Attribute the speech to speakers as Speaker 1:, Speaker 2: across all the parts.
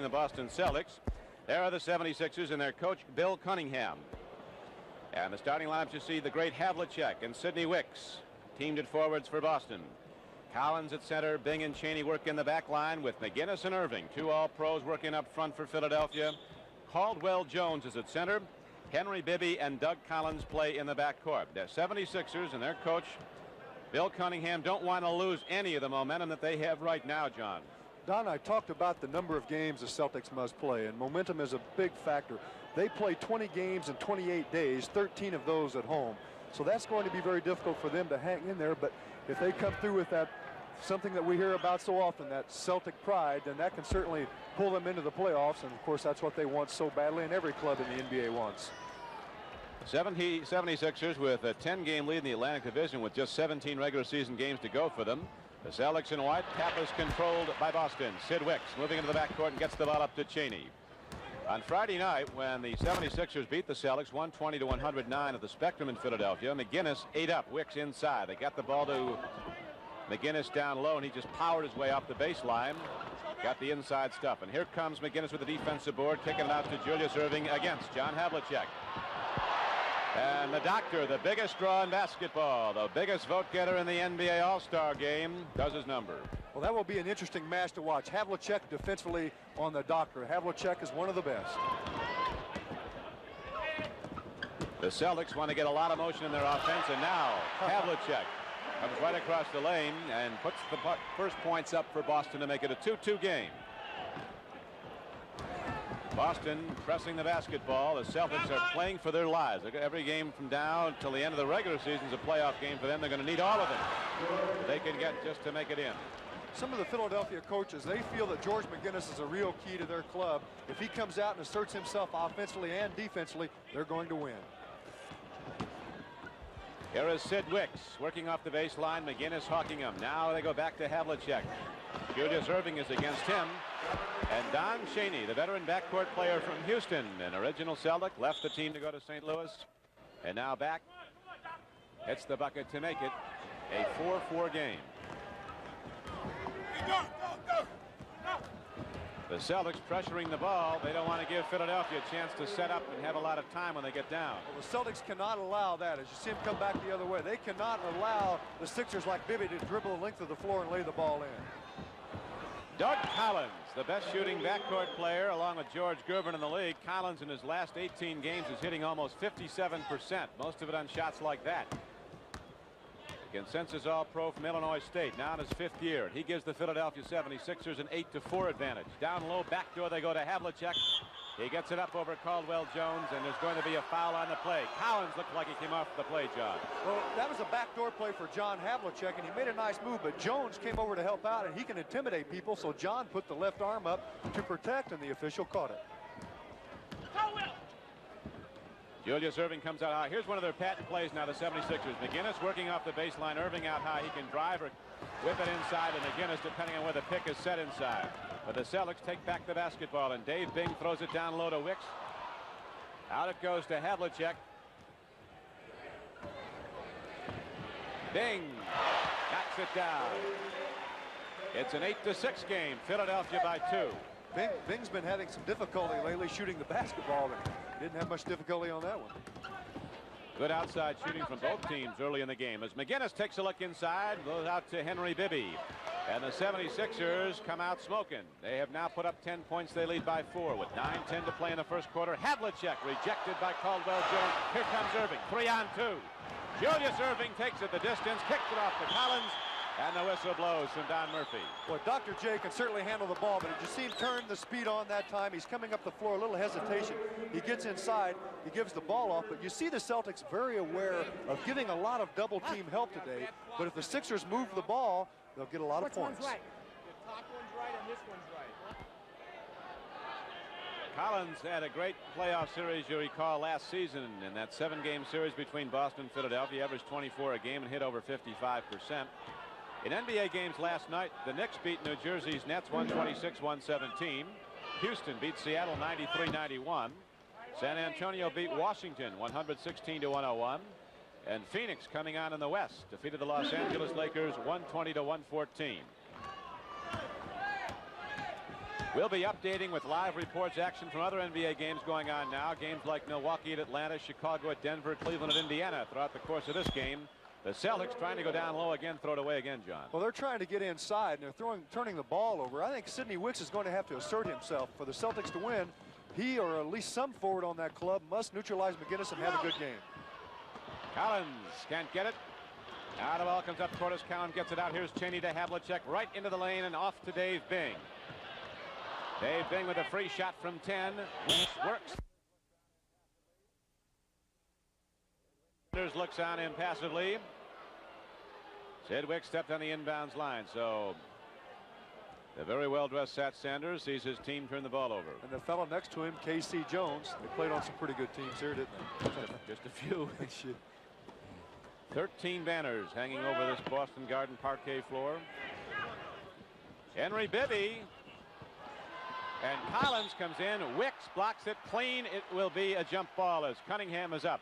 Speaker 1: the Boston Celtics. There are the 76ers and their coach Bill Cunningham. And the starting lineups, you see the great Havlicek and Sidney Wicks teamed at forwards for Boston. Collins at center. Bing and Cheney work in the back line with McGinnis and Irving, two all-pros working up front for Philadelphia. Caldwell Jones is at center. Henry Bibby and Doug Collins play in the backcourt. The 76ers and their coach Bill Cunningham don't want to lose any of the momentum that they have right now, John.
Speaker 2: Don, I talked about the number of games the Celtics must play, and momentum is a big factor. They play 20 games in 28 days, 13 of those at home. So that's going to be very difficult for them to hang in there. But if they come through with that, something that we hear about so often, that Celtic pride, then that can certainly pull them into the playoffs. And, of course, that's what they want so badly, and every club in the NBA wants.
Speaker 1: 76ers with a 10-game lead in the Atlantic Division with just 17 regular season games to go for them. The Celtics in white. Kappa's controlled by Boston. Sid Wicks moving into the backcourt and gets the ball up to Cheney. On Friday night, when the 76ers beat the Celtics 120-109 at the Spectrum in Philadelphia, McGinnis ate up Wicks inside. They got the ball to McGinnis down low, and he just powered his way off the baseline. Got the inside stuff. And here comes McGinnis with the defensive board, kicking it out to Julius Irving against John Havlicek. And the doctor, the biggest draw in basketball, the biggest vote getter in the NBA All-Star game, does his number.
Speaker 2: Well, that will be an interesting match to watch. Havlicek defensively on the doctor. Havlicek is one of the best.
Speaker 1: The Celtics want to get a lot of motion in their offense, and now Havlicek comes right across the lane and puts the first points up for Boston to make it a 2-2 game. Boston pressing the basketball. The Celtics are playing for their lives. Every game from now until the end of the regular season is a playoff game for them. They're going to need all of them they can get just to make it in.
Speaker 2: Some of the Philadelphia coaches, they feel that George McGinnis is a real key to their club. If he comes out and asserts himself offensively and defensively, they're going to win.
Speaker 1: Here is Sid Wicks working off the baseline. McGinnis hawking him. Now they go back to Havlicek. Julius Irving is against him. And Don Cheney, the veteran backcourt player from Houston, an original Celtic, left the team to go to St. Louis. And now back. Hits the bucket to make it a 4-4 game. The Celtics pressuring the ball. They don't want to give Philadelphia a chance to set up and have a lot of time when they get down.
Speaker 2: Well, the Celtics cannot allow that. As you see him come back the other way, they cannot allow the Sixers like Bibby to dribble the length of the floor and lay the ball in.
Speaker 1: Doug Collins, the best shooting backcourt player along with George Gervin in the league. Collins in his last 18 games is hitting almost 57%, most of it on shots like that. Consensus All-Pro from Illinois State, now in his 5th year. He gives the Philadelphia 76ers an 8-4 advantage. Down low, backdoor, they go to Havlicek. He gets it up over Caldwell Jones, and there's going to be a foul on the play. Collins looked like he came off the play, John.
Speaker 2: Well, that was a backdoor play for John Havlicek, and he made a nice move, but Jones came over to help out, and he can intimidate people, so John put the left arm up to protect, and the official caught it.
Speaker 1: Julius Irving comes out high. Here's one of their patent plays now, the 76ers. McGinnis working off the baseline. Irving out high. He can drive or whip it inside, and McGinnis, depending on where the pick is set inside. But the Celtics take back the basketball, and Dave Bing throws it down low to Wicks. Out it goes to Havlicek. Bing knocks it down. It's an 8-6 game. Philadelphia by 2.
Speaker 2: Bing's been having some difficulty lately shooting the basketball. Didn't have much difficulty on that one.
Speaker 1: Good outside shooting from both teams early in the game as McGinnis takes a look inside, goes out to Henry Bibby. And the 76ers come out smoking. They have now put up 10 points. They lead by 4 with 9:10 to play in the first quarter. Havlicek rejected by Caldwell Jones. Here comes Irving. 3-on-2. Julius Irving takes it the distance, kicks it off to Collins. And the whistle blows from Don Murphy.
Speaker 2: Well, Dr. J can certainly handle the ball, but did you see him turn the speed on that time? He's coming up the floor, a little hesitation. He gets inside, he gives the ball off, but you see the Celtics very aware of giving a lot of double-team help today. But if the Sixers move the ball, they'll get a lot of points.
Speaker 3: Which one's right? The top one's right and this one's right.
Speaker 1: Collins had a great playoff series, you recall, last season in that 7-game series between Boston and Philadelphia. He averaged 24 a game and hit over 55%. In NBA games last night, the Knicks beat New Jersey's Nets 126-117. Houston beat Seattle 93-91. San Antonio beat Washington 116-101. And Phoenix, coming on in the West, defeated the Los Angeles Lakers 120-114. We'll be updating with live reports, action from other NBA games going on now. Games like Milwaukee at Atlanta, Chicago at Denver, Cleveland at Indiana throughout the course of this game. The Celtics trying to go down low again, throw it away again, John.
Speaker 2: Well, they're trying to get inside, and they're turning the ball over. I think Sidney Wicks is going to have to assert himself for the Celtics to win. He, or at least some forward on that club, must neutralize McGinnis and have a good game.
Speaker 1: Collins can't get it. Now the ball comes up toward us. Cowan gets it out. Here's Cheney to Havlicek, right into the lane and off to Dave Bing. Dave Bing with a free shot from 10. Works. Sanders looks on impassively. Sidwick stepped on the inbounds line, so the very well-dressed Sat Sanders sees his team turn the ball over.
Speaker 2: And the fellow next to him, K.C. Jones, they played on some pretty good teams here, didn't they?
Speaker 1: Just a few. 13 banners hanging over this Boston Garden parquet floor. Henry Bibby. And Collins comes in. Wicks blocks it clean. It will be a jump ball as Cunningham is up.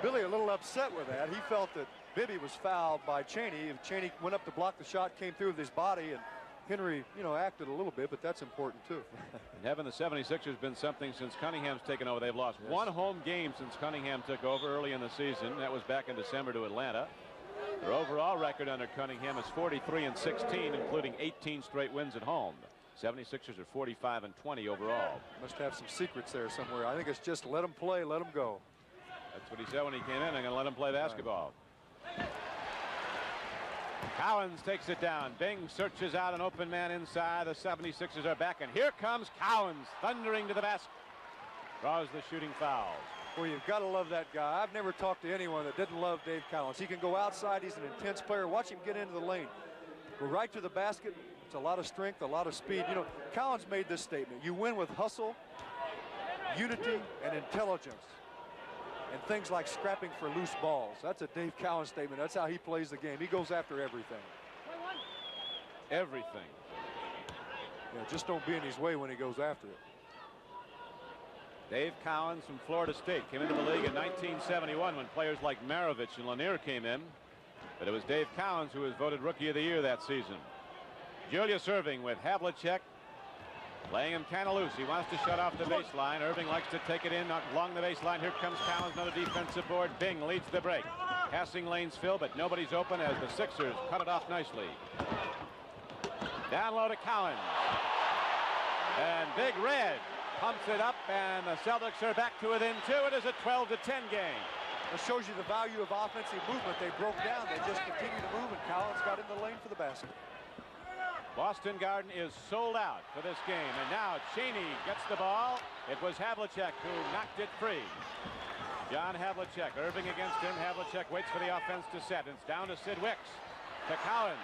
Speaker 2: Billy a little upset with that. He felt that Bibby was fouled by Cheney. Cheney went up to block the shot, came through with his body, and Henry, acted a little bit, but that's important too.
Speaker 1: And having the 76ers been something since Cunningham's taken over. They've lost one home game since Cunningham took over early in the season. That was back in December to Atlanta. Their overall record under Cunningham is 43-16, including 18 straight wins at home. 76ers are 45-20 overall.
Speaker 2: Must have some secrets there somewhere. I think it's just let them play, let them go.
Speaker 1: That's what he said when he came in. I'm going to let him play basketball. Right. Cowens takes it down. Bing searches out an open man inside. The 76ers are back, and here comes Cowens thundering to the basket. Draws the shooting fouls.
Speaker 2: Well, you've got to love that guy. I've never talked to anyone that didn't love Dave Cowens. He can go outside. He's an intense player. Watch him get into the lane. Go right to the basket. It's a lot of strength, a lot of speed. Cowens made this statement. You win with hustle, unity, and intelligence. And things like scrapping for loose balls. That's a Dave Cowens statement. That's how he plays the game. He goes after everything.
Speaker 1: Everything.
Speaker 2: Yeah, just don't be in his way when he goes after it.
Speaker 1: Dave Cowens from Florida State came into the league in 1971 when players like Maravich and Lanier came in. But it was Dave Cowens who was voted Rookie of the Year that season. Julius Erving with Havlicek. Laying him kind of loose. He wants to shut off the baseline. Irving likes to take it in along the baseline. Here comes Cowens, another defensive board. Bing leads the break. Passing lanes filled, but nobody's open as the Sixers cut it off nicely. Down low to Cowens. And Big Red pumps it up, and the Celtics are back to within 2. It is a 12-10 game.
Speaker 2: It shows you the value of offensive movement. They broke down. They just continue to move, and Cowens got in the lane for the basket.
Speaker 1: Boston Garden is sold out for this game, and now Cheney gets the ball. It was Havlicek who knocked it free. John Havlicek, Irving against him. Havlicek waits for the offense to set. It's down to Sid Wicks. To Cowens.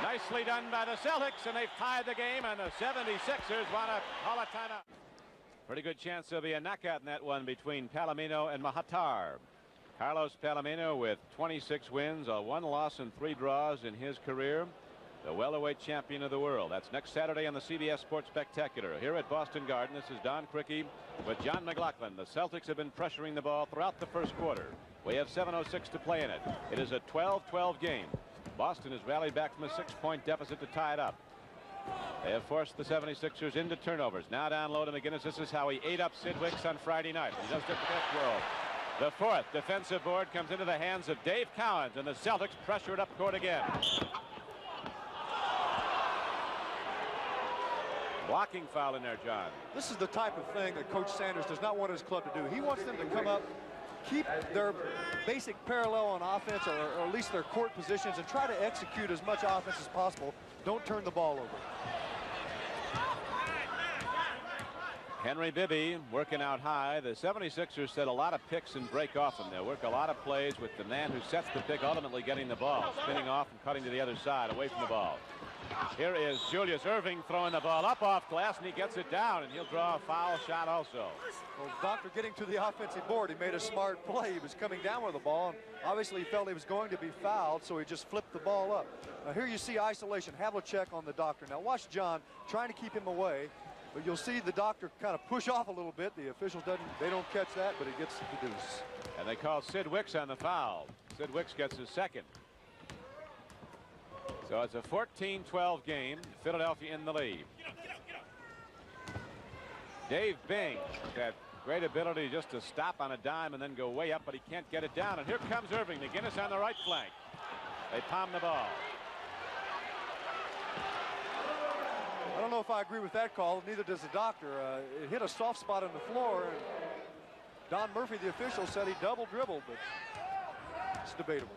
Speaker 1: Nicely done by the Celtics, and they've tied the game, and the 76ers want to call a timeout. Pretty good chance there'll be a knockout in that one between Palomino and Mahatar. Carlos Palomino with 26 wins, a 1 loss and 3 draws in his career. The welterweight champion of the world. That's next Saturday on the CBS Sports Spectacular here at Boston Garden. This is Don Criqui with John McLaughlin. The Celtics have been pressuring the ball throughout the first quarter. We have 7:06 to play in it. It is a 12-12 game. Boston has rallied back from a 6-point deficit to tie it up. They have forced the 76ers into turnovers. Now down low to McGinnis. This is how he ate up Sid Wicks on Friday night. He does it for this world. The 4th defensive board comes into the hands of Dave Cowens, and the Celtics pressure it up court again. Blocking foul in there, John.
Speaker 2: This is the type of thing that Coach Sanders does not want his club to do. He wants them to come up, keep their basic parallel on offense, or at least their court positions, and try to execute as much offense as possible. Don't turn the ball over.
Speaker 1: Henry Bibby working out high. The 76ers set a lot of picks and break off them. They'll work a lot of plays with the man who sets the pick ultimately getting the ball, spinning off and cutting to the other side away from the ball. Here is Julius Erving throwing the ball up off glass, and he gets it down, and he'll draw a foul shot also.
Speaker 2: Well, Doctor getting to the offensive board, he made a smart play. He was coming down with the ball, and obviously he felt he was going to be fouled, so he just flipped the ball up. Now here you see isolation. Havlicek on the Doctor. Now watch John trying to keep him away, but you'll see the Doctor kind of push off a little bit. The officials don't catch that, but he gets the deuce.
Speaker 1: And they call Sid Wicks on the foul. Sid Wicks gets his second. So it's a 14-12 game. Philadelphia in the lead. Dave Bing, that great ability just to stop on a dime and then go way up, but he can't get it down. And here comes Irving. McGinnis on the right flank. They palm the ball.
Speaker 2: I don't know if I agree with that call. Neither does the doctor. It hit a soft spot on the floor. And Don Murphy, the official, said he double dribbled, but it's debatable.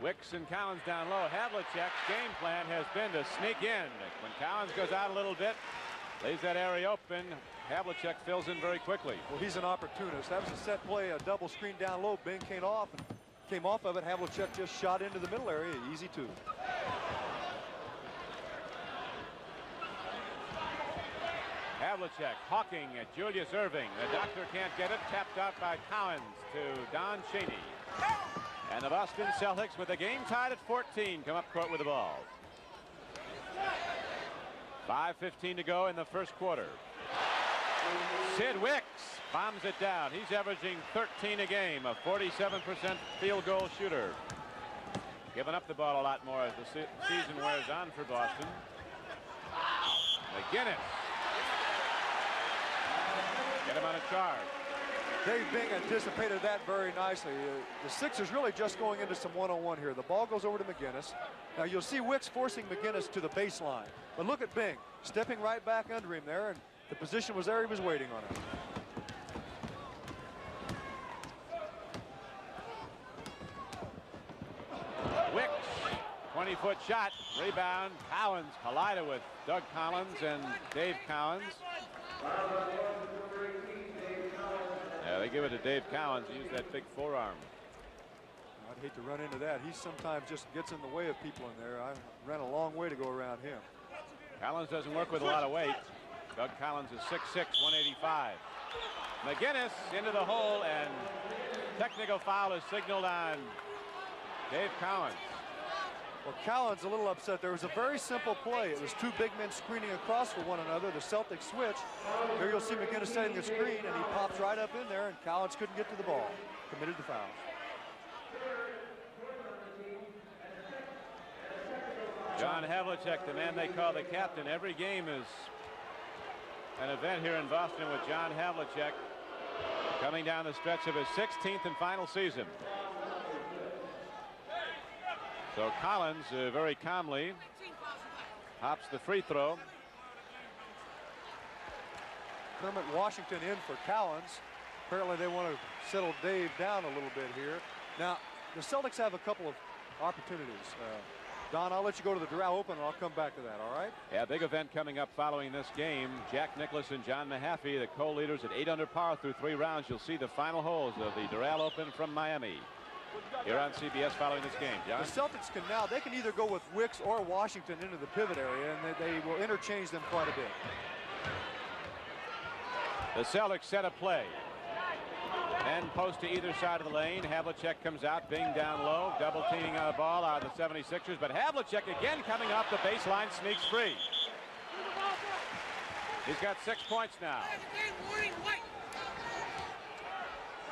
Speaker 1: Wicks and Collins down low. Havlicek's game plan has been to sneak in. When Collins goes out a little bit, leaves that area open, Havlicek fills in very quickly.
Speaker 2: Well, he's an opportunist. That was a set play, a double screen down low. Bing came off of it. Havlicek just shot into the middle area. Easy two.
Speaker 1: Havlicek hawking at Julius Irving. The doctor can't get it. Tapped out by Collins to Don Chaney. And the Boston Celtics, with the game tied at 14, come up court with the ball. 5:15 to go in the first quarter. Sid Wicks bombs it down. He's averaging 13 a game, a 47% field goal shooter. Giving up the ball a lot more as the season wears on for Boston. McGinnis. Get him on a charge.
Speaker 2: Dave Bing anticipated that very nicely. The Sixers really just going into some one-on-one here. The ball goes over to McGinnis. Now you'll see Wicks forcing McGinnis to the baseline. But look at Bing stepping right back under him there, and the position was there. He was waiting on him.
Speaker 1: Wicks, 20-foot shot, rebound. Collins collided with Doug Collins and Dave Collins. Yeah, they give it to Dave Collins. He used that big forearm.
Speaker 2: I'd hate to run into that. He sometimes just gets in the way of people in there. I ran a long way to go around him.
Speaker 1: Collins doesn't work with a lot of weight. Doug Collins is 6'6", 185. McGinnis into the hole, and technical foul is signaled on Dave Collins.
Speaker 2: Well, Collins a little upset. There was a very simple play. It was two big men screening across for one another. The Celtics switch. Here you'll see McGinnis setting the screen, and he pops right up in there, and Collins couldn't get to the ball. Committed the foul.
Speaker 1: John Havlicek, the man they call the captain. Every game is an event here in Boston with John Havlicek coming down the stretch of his 16th and final season. So Collins very calmly hops the free throw.
Speaker 2: Kermit Washington in for Collins. Apparently they want to settle Dave down a little bit here. Now the Celtics have a couple of opportunities. Don, I'll let you go to the Doral Open, and I'll come back to that, all right?
Speaker 1: Yeah, big event coming up following this game. Jack Nicklaus and John Mahaffey, the co-leaders at 8 under par through 3 rounds. You'll see the final holes of the Doral Open from Miami here on CBS following this game. John?
Speaker 2: The Celtics can now, they can either go with Wicks or Washington into the pivot area, and they will interchange them quite a bit.
Speaker 1: The Celtics set a play. And post to either side of the lane. Havlicek comes out, Bing down low, double teaming on the ball out of the 76ers, but Havlicek again coming off the baseline, sneaks free. He's got 6 points now.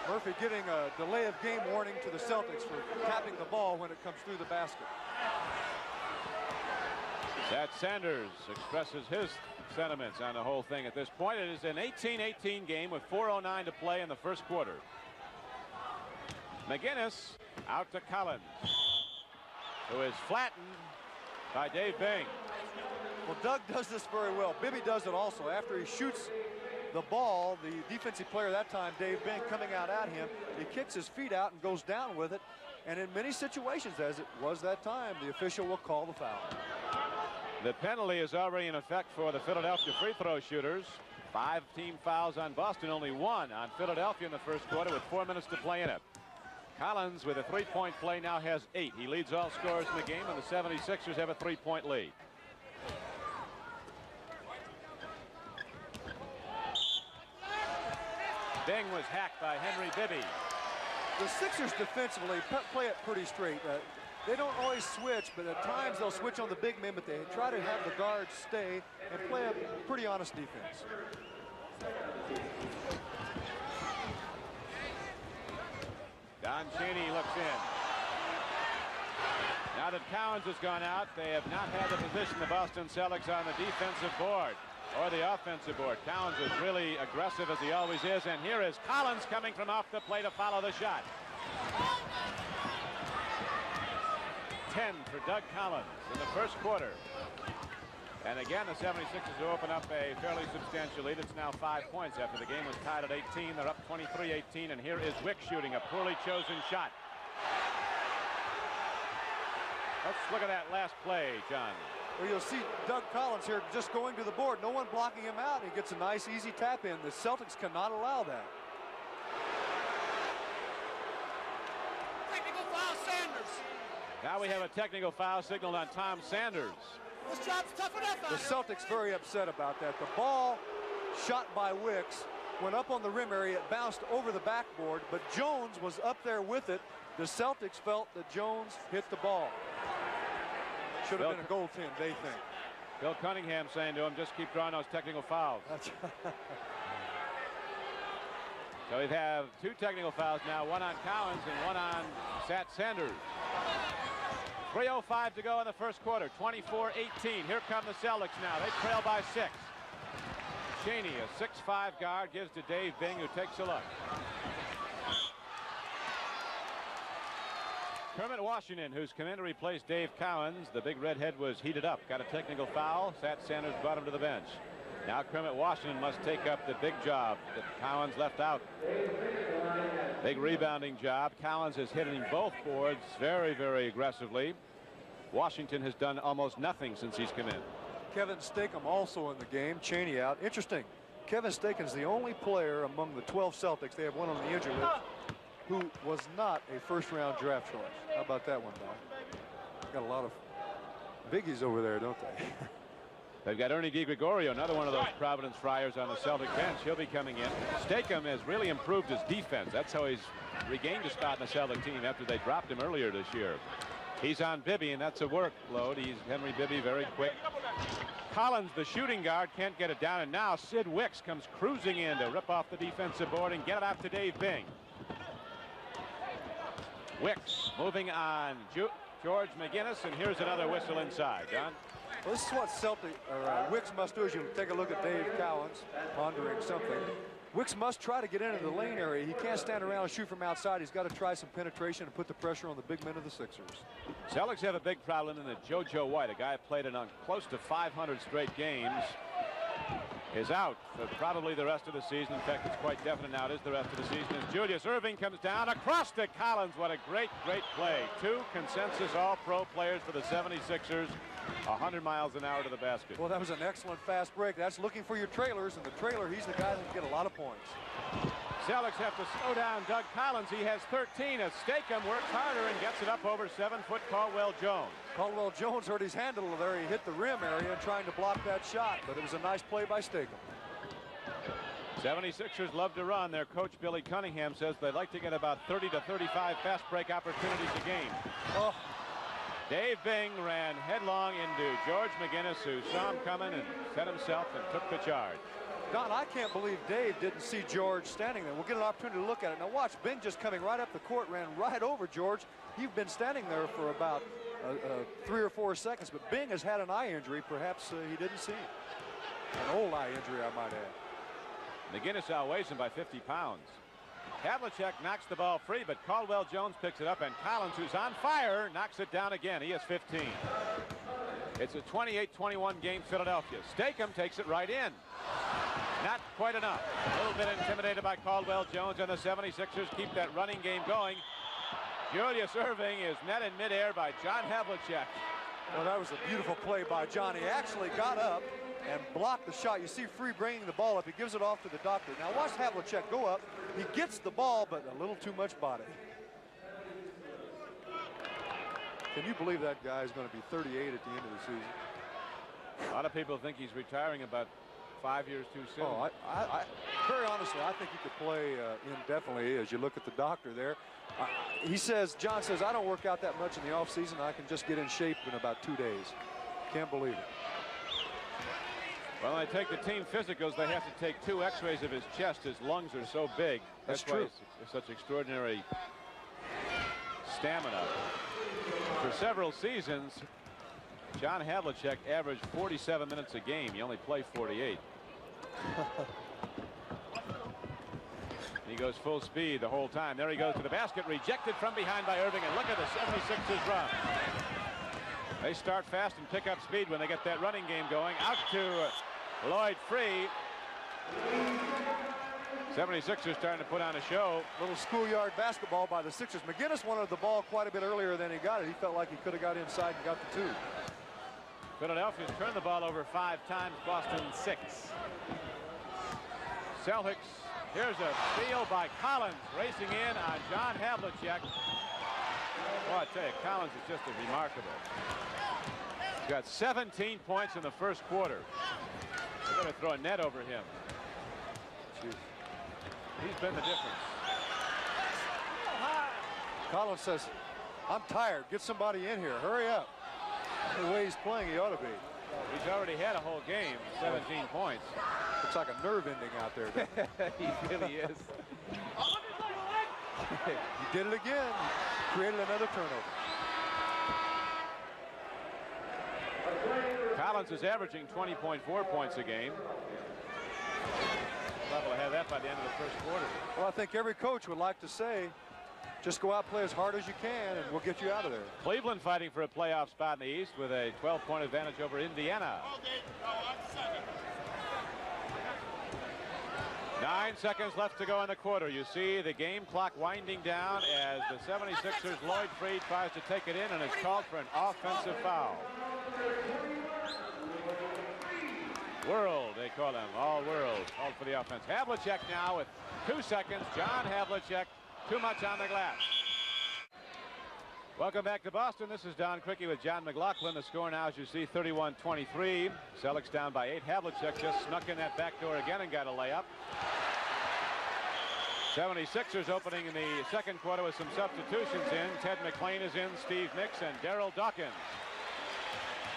Speaker 2: Murphy getting a delay of game warning to the Celtics for tapping the ball when it comes through the basket.
Speaker 1: Chad Sanders expresses his sentiments on the whole thing at this point. It is an 18-18 game with 4:09 to play in the first quarter. McGinnis out to Collins, who is flattened by Dave Bing.
Speaker 2: Well, Doug does this very well. Bibby does it also. After he shoots the ball, the defensive player that time, Dave Bing, coming out at him, he kicks his feet out and goes down with it. And in many situations, as it was that time, the official will call the foul.
Speaker 1: The penalty is already in effect for the Philadelphia free throw shooters. 5 team fouls on Boston, only 1 on Philadelphia in the first quarter with 4 minutes to play in it. Collins with a 3-point play now has 8. He leads all scorers in the game, and the 76ers have a 3-point lead. Bing was hacked by Henry Bibby.
Speaker 2: The Sixers defensively play it pretty straight. They don't always switch, but at times they'll switch on the big men, but they try to have the guards stay and play a pretty honest defense.
Speaker 1: Don Cheney looks in. Now that Cowens has gone out, they have not had the position the Boston Celtics on the defensive board or the offensive board. Cowens was really aggressive as he always is, and here is Collins coming from off the play to follow the shot. 10 for Doug Collins in the first quarter. And again, the 76ers will open up a fairly substantial lead. It's now 5 points after the game was tied at 18. They're up 23-18, and here is Wick shooting a poorly chosen shot. Let's look at that last play, John.
Speaker 2: Well, you'll see Doug Collins here just going to the board. No one blocking him out. He gets a nice, easy tap in. The Celtics cannot allow that.
Speaker 3: Technical foul, Sanders.
Speaker 1: Now we have a technical foul signaled on Tom Sanders.
Speaker 3: This job's tough enough.
Speaker 2: The Celtics very upset about that. The ball shot by Wicks went up on the rim area. It bounced over the backboard, but Jones was up there with it. The Celtics felt that Jones hit the ball. Should have been a goaltend, they think.
Speaker 1: Bill Cunningham saying to him, just keep drawing those technical fouls. So we have 2 technical fouls now, one on Cowens and one on Sat Sanders. 3:05 to go in the first quarter, 24-18. Here come the Celtics now. They trail by 6. Cheney, a 6'5" guard, gives to Dave Bing, who takes a look. Kermit Washington, who's come in to replace Dave Cowens. The big redhead was heated up, got a technical foul. Sat Sanders brought him to the bench. Now Kermit Washington must take up the big job that Cowens left out. Big rebounding job. Cowens has hit him both boards very, very aggressively. Washington has done almost nothing since he's come in.
Speaker 2: Kevin Stakem also in the game. Cheney out. Interesting. Kevin Stakem is the only player among the 12 Celtics, they have one on the injury list, who was not a first-round draft choice. How about that one, Bob? Got a lot of biggies over there, don't they?
Speaker 1: They've got Ernie DiGregorio, another one of those Providence Friars on the Celtic bench. He'll be coming in. Stakem has really improved his defense. That's how he's regained a spot in the Celtic team after they dropped him earlier this year. He's on Bibby, and that's a workload. He's Henry Bibby, very quick. Collins, the shooting guard, can't get it down, and now Sid Wicks comes cruising in to rip off the defensive board and get it out to Dave Bing. Wicks moving on George McGinnis, and here's another whistle inside. John?
Speaker 2: Well, this is what Wicks must do as you take a look at Dave Cowens pondering something. Wicks must try to get into the lane area. He can't stand around and shoot from outside. He's got to try some penetration and put the pressure on the big men of the Sixers.
Speaker 1: Celtics have a big problem in that JoJo White, a guy who played in on close to 500 straight games, is out for probably the rest of the season. In fact, it's quite definite now it is the rest of the season as Julius Erving comes down across to Collins. What a great, great play. 2 consensus all-pro players for the 76ers. 100 miles an hour to the basket.
Speaker 2: Well, that was an excellent fast break. That's looking for your trailers, and the trailer, he's the guy that can get a lot of points.
Speaker 1: Celtics have to slow down Doug Collins. He has 13 as Stakem works harder and gets it up over 7-foot Caldwell Jones.
Speaker 2: Caldwell Jones hurt his handle there. He hit the rim area trying to block that shot, but it was a nice play by Stakem.
Speaker 1: 76ers love to run. Their coach Billy Cunningham says they'd like to get about 30 to 35 fast break opportunities a game.
Speaker 2: Oh.
Speaker 1: Dave Bing ran headlong into George McGinnis, who saw him coming and set himself and took the charge.
Speaker 2: Don, I can't believe Dave didn't see George standing there. We'll get an opportunity to look at it. Now watch, Bing just coming right up the court, ran right over George. You've been standing there for about 3 or 4 seconds, but Bing has had an eye injury. Perhaps he didn't see it. An old eye injury, I might add.
Speaker 1: McGinnis outweighs him by 50 pounds. Havlicek knocks the ball free, but Caldwell Jones picks it up, and Collins, who's on fire, knocks it down again. He has 15. It's a 28-21 game, Philadelphia. Stakem takes it right in. Not quite enough. A little bit intimidated by Caldwell Jones, and the 76ers keep that running game going. Julius Erving is met in midair by John Havlicek.
Speaker 2: Well, that was a beautiful play by John. He actually got up and blocked the shot. You see Free bringing the ball up. He gives it off to the doctor. Now watch Havlicek go up. He gets the ball, but a little too much body. Can you believe that guy is going to be 38 at the end of the season?
Speaker 1: A lot of people think he's retiring about 5 years too soon.
Speaker 2: Oh, very honestly, I think he could play indefinitely as you look at the doctor there. He says, John says, I don't work out that much in the offseason. I can just get in shape in about 2 days. Can't believe it.
Speaker 1: Well, when they take the team physicals, they have to take 2 x-rays of his chest. His lungs are so big.
Speaker 2: That's true.
Speaker 1: Why it's such extraordinary stamina. For several seasons, John Havlicek averaged 47 minutes a game. He only played 48. He goes full speed the whole time. There he goes to the basket, rejected from behind by Irving, and look at the 76ers run. They start fast and pick up speed when they get that running game going. Out to Lloyd Free. 76ers starting to put on a show.
Speaker 2: Little schoolyard basketball by the Sixers. McGinnis wanted the ball quite a bit earlier than he got it. He felt like he could have got inside and got the 2.
Speaker 1: Philadelphia's turned the ball over 5 times. Boston 6. Celtics. Here's a steal by Collins, racing in on John Havlicek. Well, I tell you, Collins is just as remarkable. He's got 17 points in the first quarter. They're going to throw a net over him. Jeez. He's been the difference.
Speaker 2: Collins says, I'm tired. Get somebody in here. Hurry up. The way he's playing, he ought to be.
Speaker 1: He's already had a whole game, 17 points.
Speaker 2: Looks like a nerve ending out there.
Speaker 1: He really is.
Speaker 2: He did it again. Created another turnover.
Speaker 1: Collins is averaging 20.4 points a game. Level to have that by the end of the first quarter.
Speaker 2: Well, I think every coach would like to say, just go out, play as hard as you can, and we'll get you out of there.
Speaker 1: Cleveland fighting for a playoff spot in the East with a 12-point advantage over Indiana. 9 seconds left to go in the quarter. You see the game clock winding down as the 76ers Lloyd Free tries to take it in and is called for an offensive foul. World, they call him, all world, called for the offense. Havlicek now with 2 seconds. John Havlicek, too much on the glass. Welcome back to Boston. This is Don Criqui with John McLaughlin. The score now, as you see, 31-23. Celtics down by 8. Havlicek just snuck in that back door again and got a layup. 76ers opening in the second quarter with some substitutions in. Ted McClain is in, Steve Nicks, and Daryl Dawkins.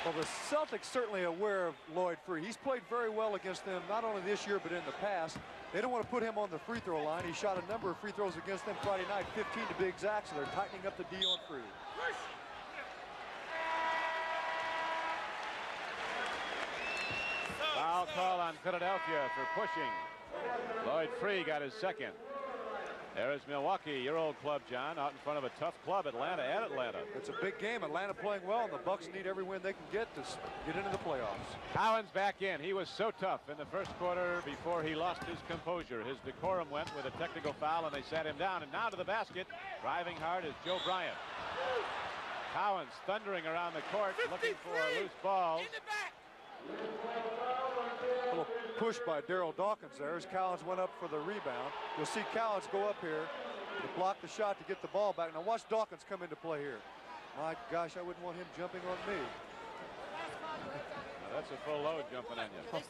Speaker 2: Well, the Celtics certainly aware of Lloyd Free. He's played very well against them, not only this year, but in the past. They don't want to put him on the free throw line. He shot a number of free throws against them Friday night, 15 to be exact, so they're tightening up the D on Free.
Speaker 1: Foul call on Philadelphia for pushing. Lloyd Free got his second. There is Milwaukee, your old club, John, out in front of a tough club, Atlanta at Atlanta.
Speaker 2: It's a big game. Atlanta playing well, and the Bucks need every win they can get to get into the playoffs.
Speaker 1: Cowan's back in. He was so tough in the first quarter before he lost his composure. His decorum went with a technical foul, and they sat him down. And now to the basket, driving hard is Joe Bryant. Cowan's thundering around the court, looking for loose balls.
Speaker 2: A little push by Daryl Dawkins there as Collins went up for the rebound. You'll see Collins go up here to block the shot to get the ball back. Now watch Dawkins come into play here. My gosh, I wouldn't want him jumping on me.
Speaker 1: Now that's a full load jumping on you.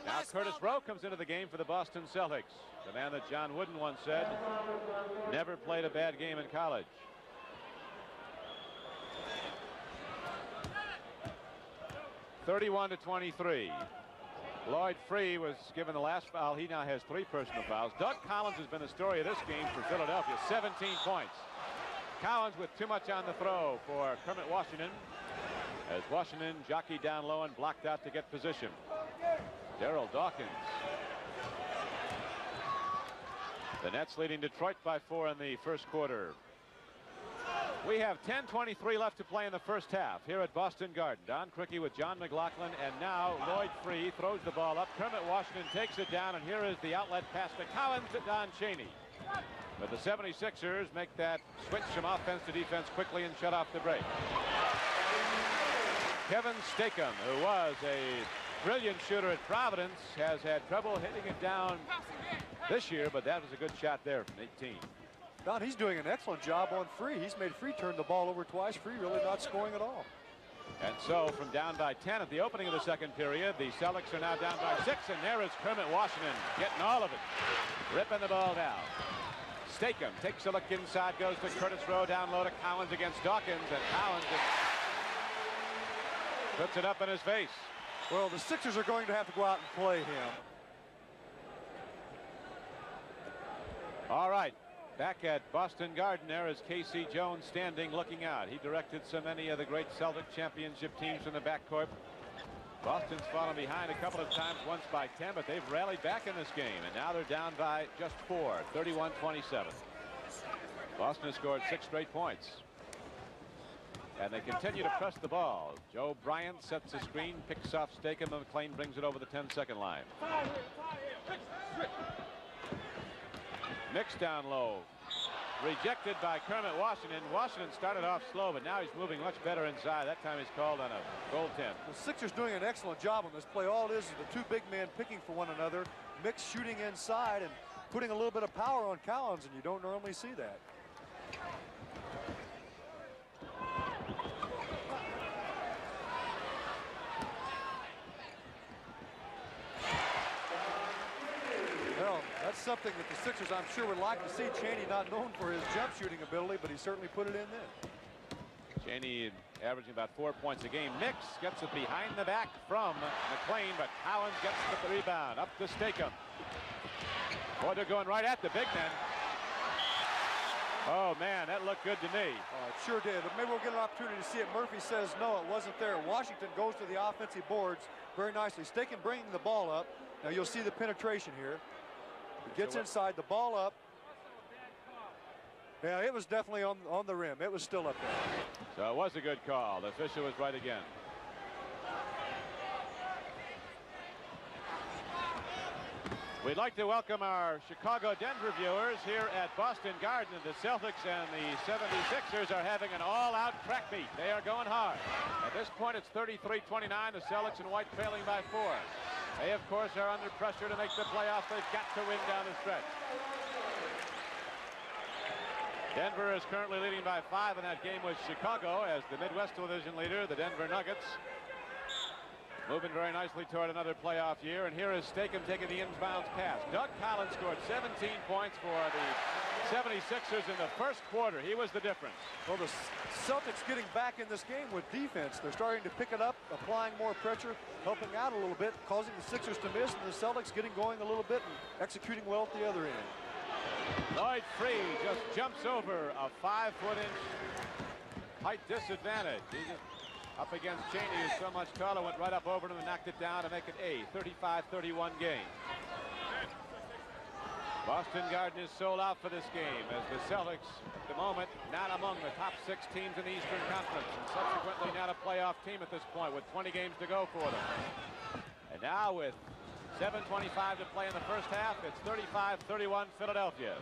Speaker 1: Now Curtis Rowe comes into the game for the Boston Celtics. The man that John Wooden once said never played a bad game in college. (31-23). Lloyd Free was given the last foul. He now has 3 personal fouls. Doug Collins has been the story of this game for Philadelphia. 17 points. Collins with too much on the throw for Kermit Washington, as Washington jockeyed down low and blocked out to get position. Daryl Dawkins. The Nets leading Detroit by 4 in the first quarter. We have 10:23 left to play in the first half here at Boston Garden. Don Criqui with John McLaughlin, and now Lloyd Free throws the ball up. Kermit Washington takes it down, and here is the outlet pass to Collins to Don Chaney. But the 76ers make that switch from offense to defense quickly and shut off the break. Kevin Stakem, who was a brilliant shooter at Providence, has had trouble hitting it down this year, but that was a good shot there from 18.
Speaker 2: Don, he's doing an excellent job on Free. He's made Free turn the ball over twice. Free really not scoring at all.
Speaker 1: And so from down by 10 at the opening of the second period, the Celtics are now down by 6, and there is Kermit Washington getting all of it, ripping the ball down. Stakem takes a look inside, goes to Curtis Rowe, down low to Collins against Dawkins, and Collins just puts it up in his face.
Speaker 2: Well, the Sixers are going to have to go out and play him.
Speaker 1: All right. Back at Boston Garden, there is Casey Jones standing looking out. He directed so many of the great Celtic championship teams from the backcourt. Boston's fallen behind a couple of times, once by 10, but they've rallied back in this game, and now they're down by just 4, 31-27. Boston has scored 6 straight points, and they continue to press the ball. Joe Bryant sets the screen, picks off Stakem, and McClain brings it over the 10-second line. Mix down low, rejected by Kermit Washington. Washington started off slow, but now he's moving much better inside. That time he's called on a goaltend.
Speaker 2: The Sixers doing an excellent job on this play. All it is the two big men picking for one another, Mix shooting inside and putting a little bit of power on Collins, and you don't normally see that. Well, that's something that the Sixers, I'm sure, would like to see. Chaney not known for his jump shooting ability, but he certainly put it in then.
Speaker 1: Chaney averaging about 4 points a game. Mix gets it behind the back from McClain, but Collins gets the rebound. Up to Stakem. Boy, they're going right at the big men. Oh, man, that looked good to me.
Speaker 2: It sure did. But maybe we'll get an opportunity to see it. Murphy says no, it wasn't there. Washington goes to the offensive boards very nicely. Stakem bringing the ball up. Now you'll see the penetration here. He gets inside, the ball up. Yeah, it was definitely on the rim. It was still up there.
Speaker 1: So it was a good call. The official was right again. We'd like to welcome our Chicago-Denver viewers here at Boston Garden. The Celtics and the 76ers are having an all-out track meet. They are going hard. At this point, it's 33-29. The Celtics in white trailing by 4. They, of course, are under pressure to make the playoffs. They've got to win down the stretch. Denver is currently leading by 5 in that game with Chicago as the Midwest Division leader, the Denver Nuggets. Moving very nicely toward another playoff year. And here is Stakem taking the inbounds pass. Doug Collins scored 17 points for the 76ers in the first quarter. He was the difference.
Speaker 2: Well, the Celtics getting back in this game with defense. They're starting to pick it up, applying more pressure, helping out a little bit, causing the Sixers to miss, and the Celtics getting going a little bit and executing well at the other end.
Speaker 1: Lloyd Free just jumps over a 5-foot-inch height disadvantage. He just up against Chaney, who's so much taller, went right up over him and knocked it down to make it a 35-31 game. Boston Garden is sold out for this game as the Celtics, at the moment, not among the top 6 teams in the Eastern Conference, and subsequently not a playoff team at this point with 20 games to go for them. And now with 7:25 to play in the first half, it's 35-31 Philadelphia.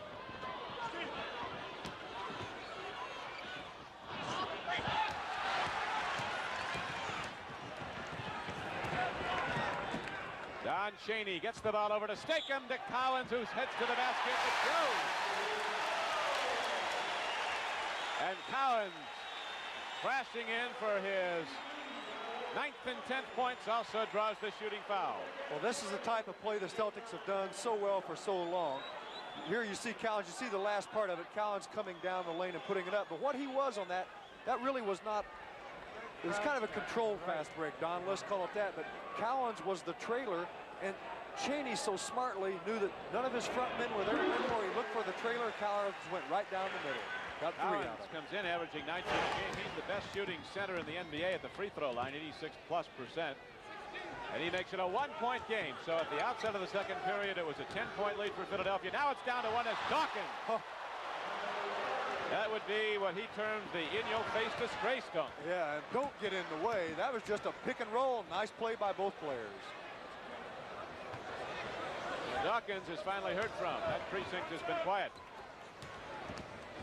Speaker 1: Don Chaney gets the ball over to Stakem, to Collins, who heads to the basket. It goes. And Collins crashing in for his 9th and 10th points, also draws the shooting foul.
Speaker 2: Well, this is the type of play the Celtics have done so well for so long. Here you see Collins, you see the last part of it, Collins coming down the lane and putting it up. But what he was on that really was not, it was kind of a controlled fast break, Don, let's call it that. But Collins was the trailer, and Chaney so smartly knew that none of his front men were there anymore. He looked for the trailer, Collins went right down the middle. Got 3 out of it.
Speaker 1: Comes in averaging 19 a game. He's the best shooting center in the NBA at the free throw line, 86+%. And he makes it a 1-point game. So at the outset of the second period, it was a 10-point lead for Philadelphia. Now it's down to 1 as Dawkins. Oh. That would be what he terms the in-your-face disgrace dunk.
Speaker 2: Yeah, and don't get in the way. That was just a pick and roll. Nice play by both players.
Speaker 1: Dawkins is finally heard from. That precinct has been quiet.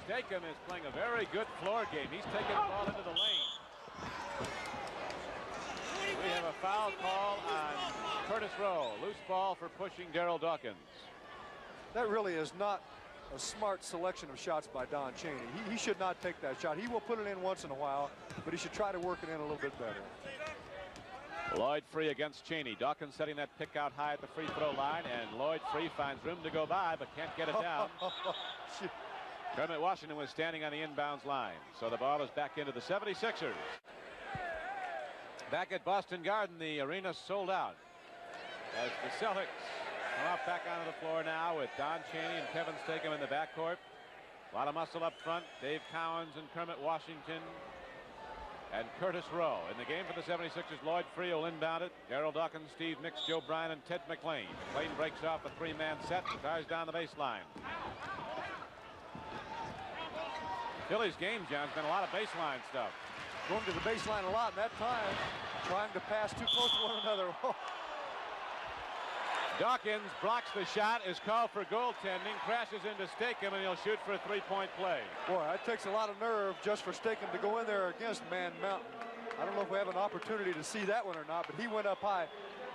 Speaker 1: Stakem is playing a very good floor game. He's taking the ball into the lane. We have a foul call on Curtis Rowe. Loose ball for pushing Daryl Dawkins.
Speaker 2: That really is not a smart selection of shots by Don Chaney. He should not take that shot. He will put it in once in a while, but he should try to work it in a little bit better.
Speaker 1: Lloyd Free against Chaney. Dawkins setting that pick out high at the free throw line, and Lloyd Free finds room to go by, but can't get it down. Kermit Washington was standing on the inbounds line, so the ball is back into the 76ers. Back at Boston Garden, the arena sold out as the Celtics come up back onto the floor now with Don Chaney and Kevin Stakem in the backcourt. A lot of muscle up front. Dave Cowens and Kermit Washington and Curtis Rowe. In the game for the 76ers, Lloyd Free will inbound it. Gerald Dawkins, Steve Mix, Joe Bryan, and Ted McLean. McLean breaks off a three-man set and drives down the baseline. Philly's game, John's been a lot of baseline stuff.
Speaker 2: Going to the baseline a lot in that time, trying to pass too close to one another.
Speaker 1: Dawkins blocks the shot, is called for goaltending, crashes into Stakem, and he'll shoot for a three-point play.
Speaker 2: Boy, that takes a lot of nerve just for Stakem to go in there against Man Mountain. I don't know if we have an opportunity to see that one or not, but he went up high.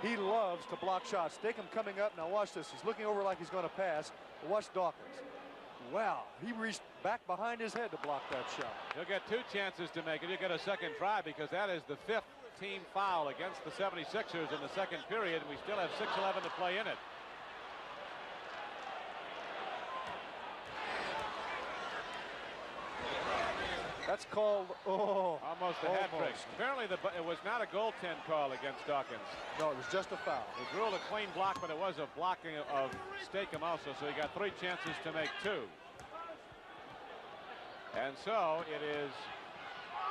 Speaker 2: He loves to block shots. Stakem coming up. Now watch this. He's looking over like he's going to pass. Watch Dawkins. Wow, he reached back behind his head to block that shot.
Speaker 1: He'll get two chances to make it. He'll get a second try because that is the 5th team foul against the 76ers in the second period, and we still have 6:11 to play in it.
Speaker 2: That's called,
Speaker 1: almost a hat trick. Apparently it was not a goaltend call against Dawkins.
Speaker 2: No, it was just a foul.
Speaker 1: It was ruled a clean block, but it was a blocking of Stakem also, so he got 3 chances to make 2. And so it is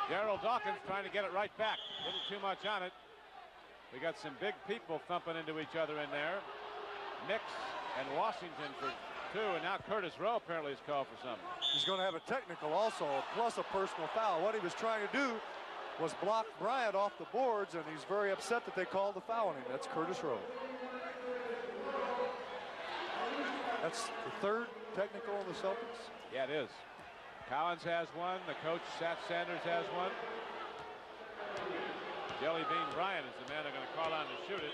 Speaker 1: Gerald Dawkins trying to get it right back. A little too much on it. We got some big people thumping into each other in there. Mix and Washington for 2, and now Curtis Rowe apparently is called for something.
Speaker 2: He's going to have a technical also, plus a personal foul. What he was trying to do was block Bryant off the boards, and he's very upset that they called the foul on him. That's Curtis Rowe. That's the 3rd technical on the Celtics.
Speaker 1: Yeah, it is. Collins has one. The coach, Sat Sanders, has one. Jelly Bean Bryant is the man they're going to call on to shoot it.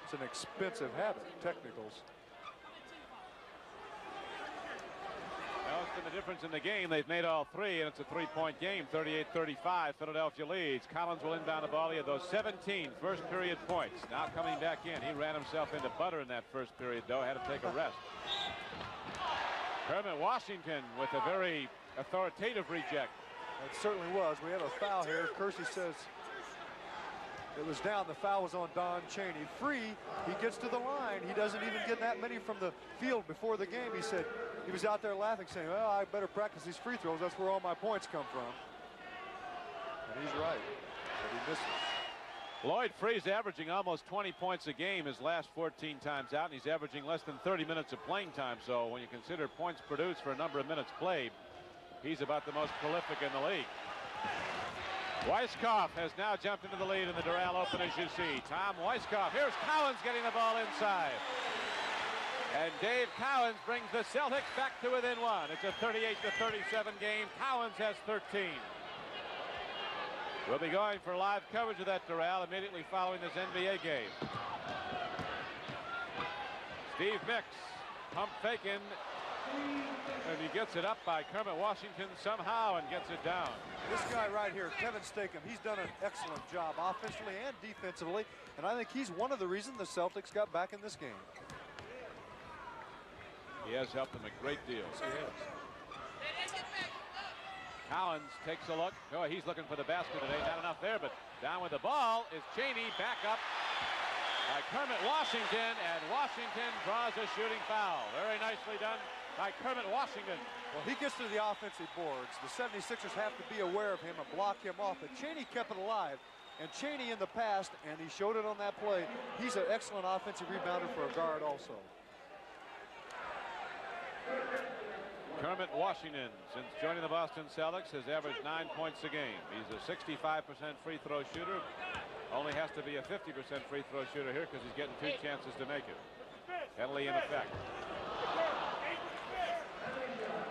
Speaker 2: It's an expensive habit, technicals.
Speaker 1: Well, it's been the difference in the game. They've made all 3, and it's a 3-point game. 38-35. Philadelphia leads. Collins will inbound the ball. He had those 17 first period points. Now coming back in. He ran himself into butter in that first period, though. Had to take a rest. Kermit Washington with a very authoritative reject.
Speaker 2: It certainly was. We have a foul here. Kersey says it was down. The foul was on Don Chaney. Free. He gets to the line. He doesn't even get that many from the field before the game. He said he was out there laughing, saying, well, I better practice these free throws. That's where all my points come from. And he's right. But he misses.
Speaker 1: Lloyd Free's averaging almost 20 points a game his last 14 times out, and he's averaging less than 30 minutes of playing time. So when you consider points produced for a number of minutes played, he's about the most prolific in the league. Weiskopf has now jumped into the lead in the Doral Open, as you see. Tom Weiskopf. Here's Cowens getting the ball inside. And Dave Cowens brings the Celtics back to within 1. It's a 38-37 game. Cowens has 13. We'll be going for live coverage of that Doral immediately following this NBA game. Steve Mix, pump faking, and he gets it up by Kermit Washington somehow and gets it down.
Speaker 2: This guy right here, Kevin Stakem, he's done an excellent job offensively and defensively, and I think he's one of the reasons the Celtics got back in this game.
Speaker 1: He has helped them a great deal.
Speaker 2: Yes, he has.
Speaker 1: Collins takes a look. Oh, he's looking for the basket today. Not enough there, but down with the ball is Chaney. Back up by Kermit Washington, and Washington draws a shooting foul. Very nicely done by Kermit Washington.
Speaker 2: Well, he gets to the offensive boards. The 76ers have to be aware of him and block him off, but Chaney kept it alive. And Chaney in the past, and he showed it on that play, he's an excellent offensive rebounder for a guard also.
Speaker 1: Kermit Washington, since joining the Boston Celtics, has averaged 9 points a game. He's a 65% free throw shooter. Only has to be a 50% free throw shooter here because he's getting 2 chances to make it. Penalty in effect.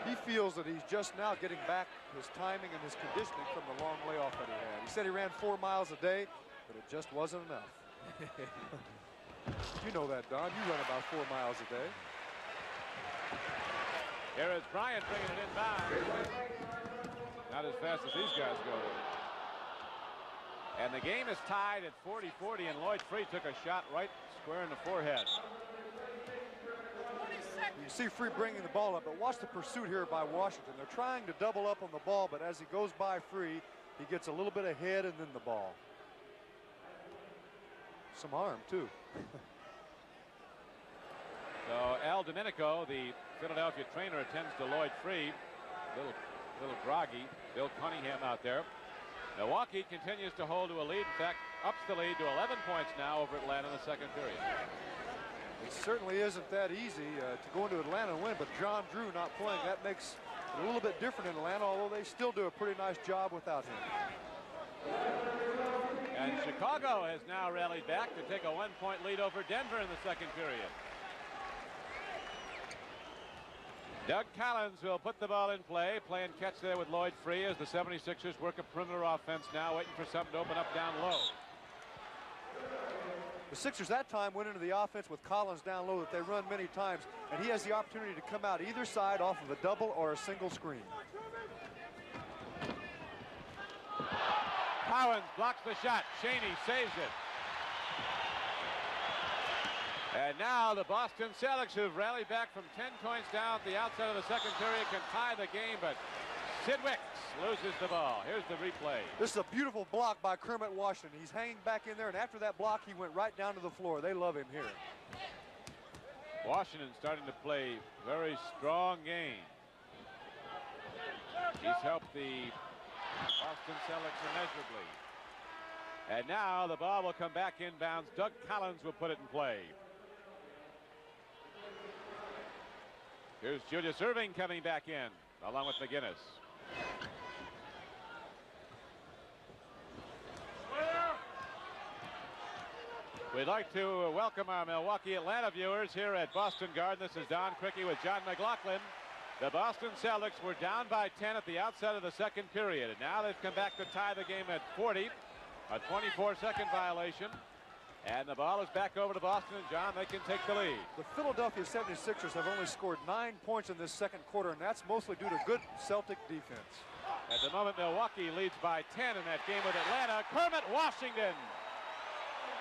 Speaker 2: He feels that he's just now getting back his timing and his conditioning from the long layoff that he had. He said he ran 4 miles a day, but it just wasn't enough. You know that, Don. You run about 4 miles a day.
Speaker 1: Here is Bryant bringing it inbound. Not as fast as these guys go. And the game is tied at 40-40, and Lloyd Free took a shot right square in the forehead.
Speaker 2: You see Free bringing the ball up, but watch the pursuit here by Washington. They're trying to double up on the ball, but as he goes by Free, he gets a little bit ahead and then the ball. Some harm, too.
Speaker 1: So Al Domenico, the Philadelphia trainer, attends to Lloyd Free. Little groggy. Bill Cunningham out there. Milwaukee continues to hold to a lead. In fact, ups the lead to 11 points now over Atlanta in the second period.
Speaker 2: It certainly isn't that easy to go into Atlanta and win, but John Drew not playing, that makes it a little bit different in Atlanta, although they still do a pretty nice job without him.
Speaker 1: And Chicago has now rallied back to take a 1-point lead over Denver in the second period. Doug Collins will put the ball in play, playing catch there with Lloyd Free as the 76ers work a perimeter offense now, waiting for something to open up down low.
Speaker 2: The Sixers that time went into the offense with Collins down low that they run many times, and he has the opportunity to come out either side off of a double or a single screen.
Speaker 1: Collins blocks the shot. Chaney saves it. And now the Boston Celtics, who've rallied back from 10 points down at the outside of the second period, can tie the game, but Sid Wicks loses the ball. Here's the replay.
Speaker 2: This is a beautiful block by Kermit Washington. He's hanging back in there, and after that block, he went right down to the floor. They love him here.
Speaker 1: Washington starting to play very strong game. He's helped the Boston Celtics immeasurably. And now the ball will come back inbounds. Doug Collins will put it in play. Here's Julius Erving coming back in, along with McGinnis. We'd like to welcome our Milwaukee Atlanta viewers here at Boston Garden. This is Don Criqui with John McLaughlin. The Boston Celtics were down by 10 at the outset of the second period, and now they've come back to tie the game at 40. A 24-second violation. And the ball is back over to Boston, and John, they can take the lead.
Speaker 2: The Philadelphia 76ers have only scored 9 points in this second quarter, and that's mostly due to good Celtic defense.
Speaker 1: At the moment, Milwaukee leads by 10 in that game with Atlanta. Kermit Washington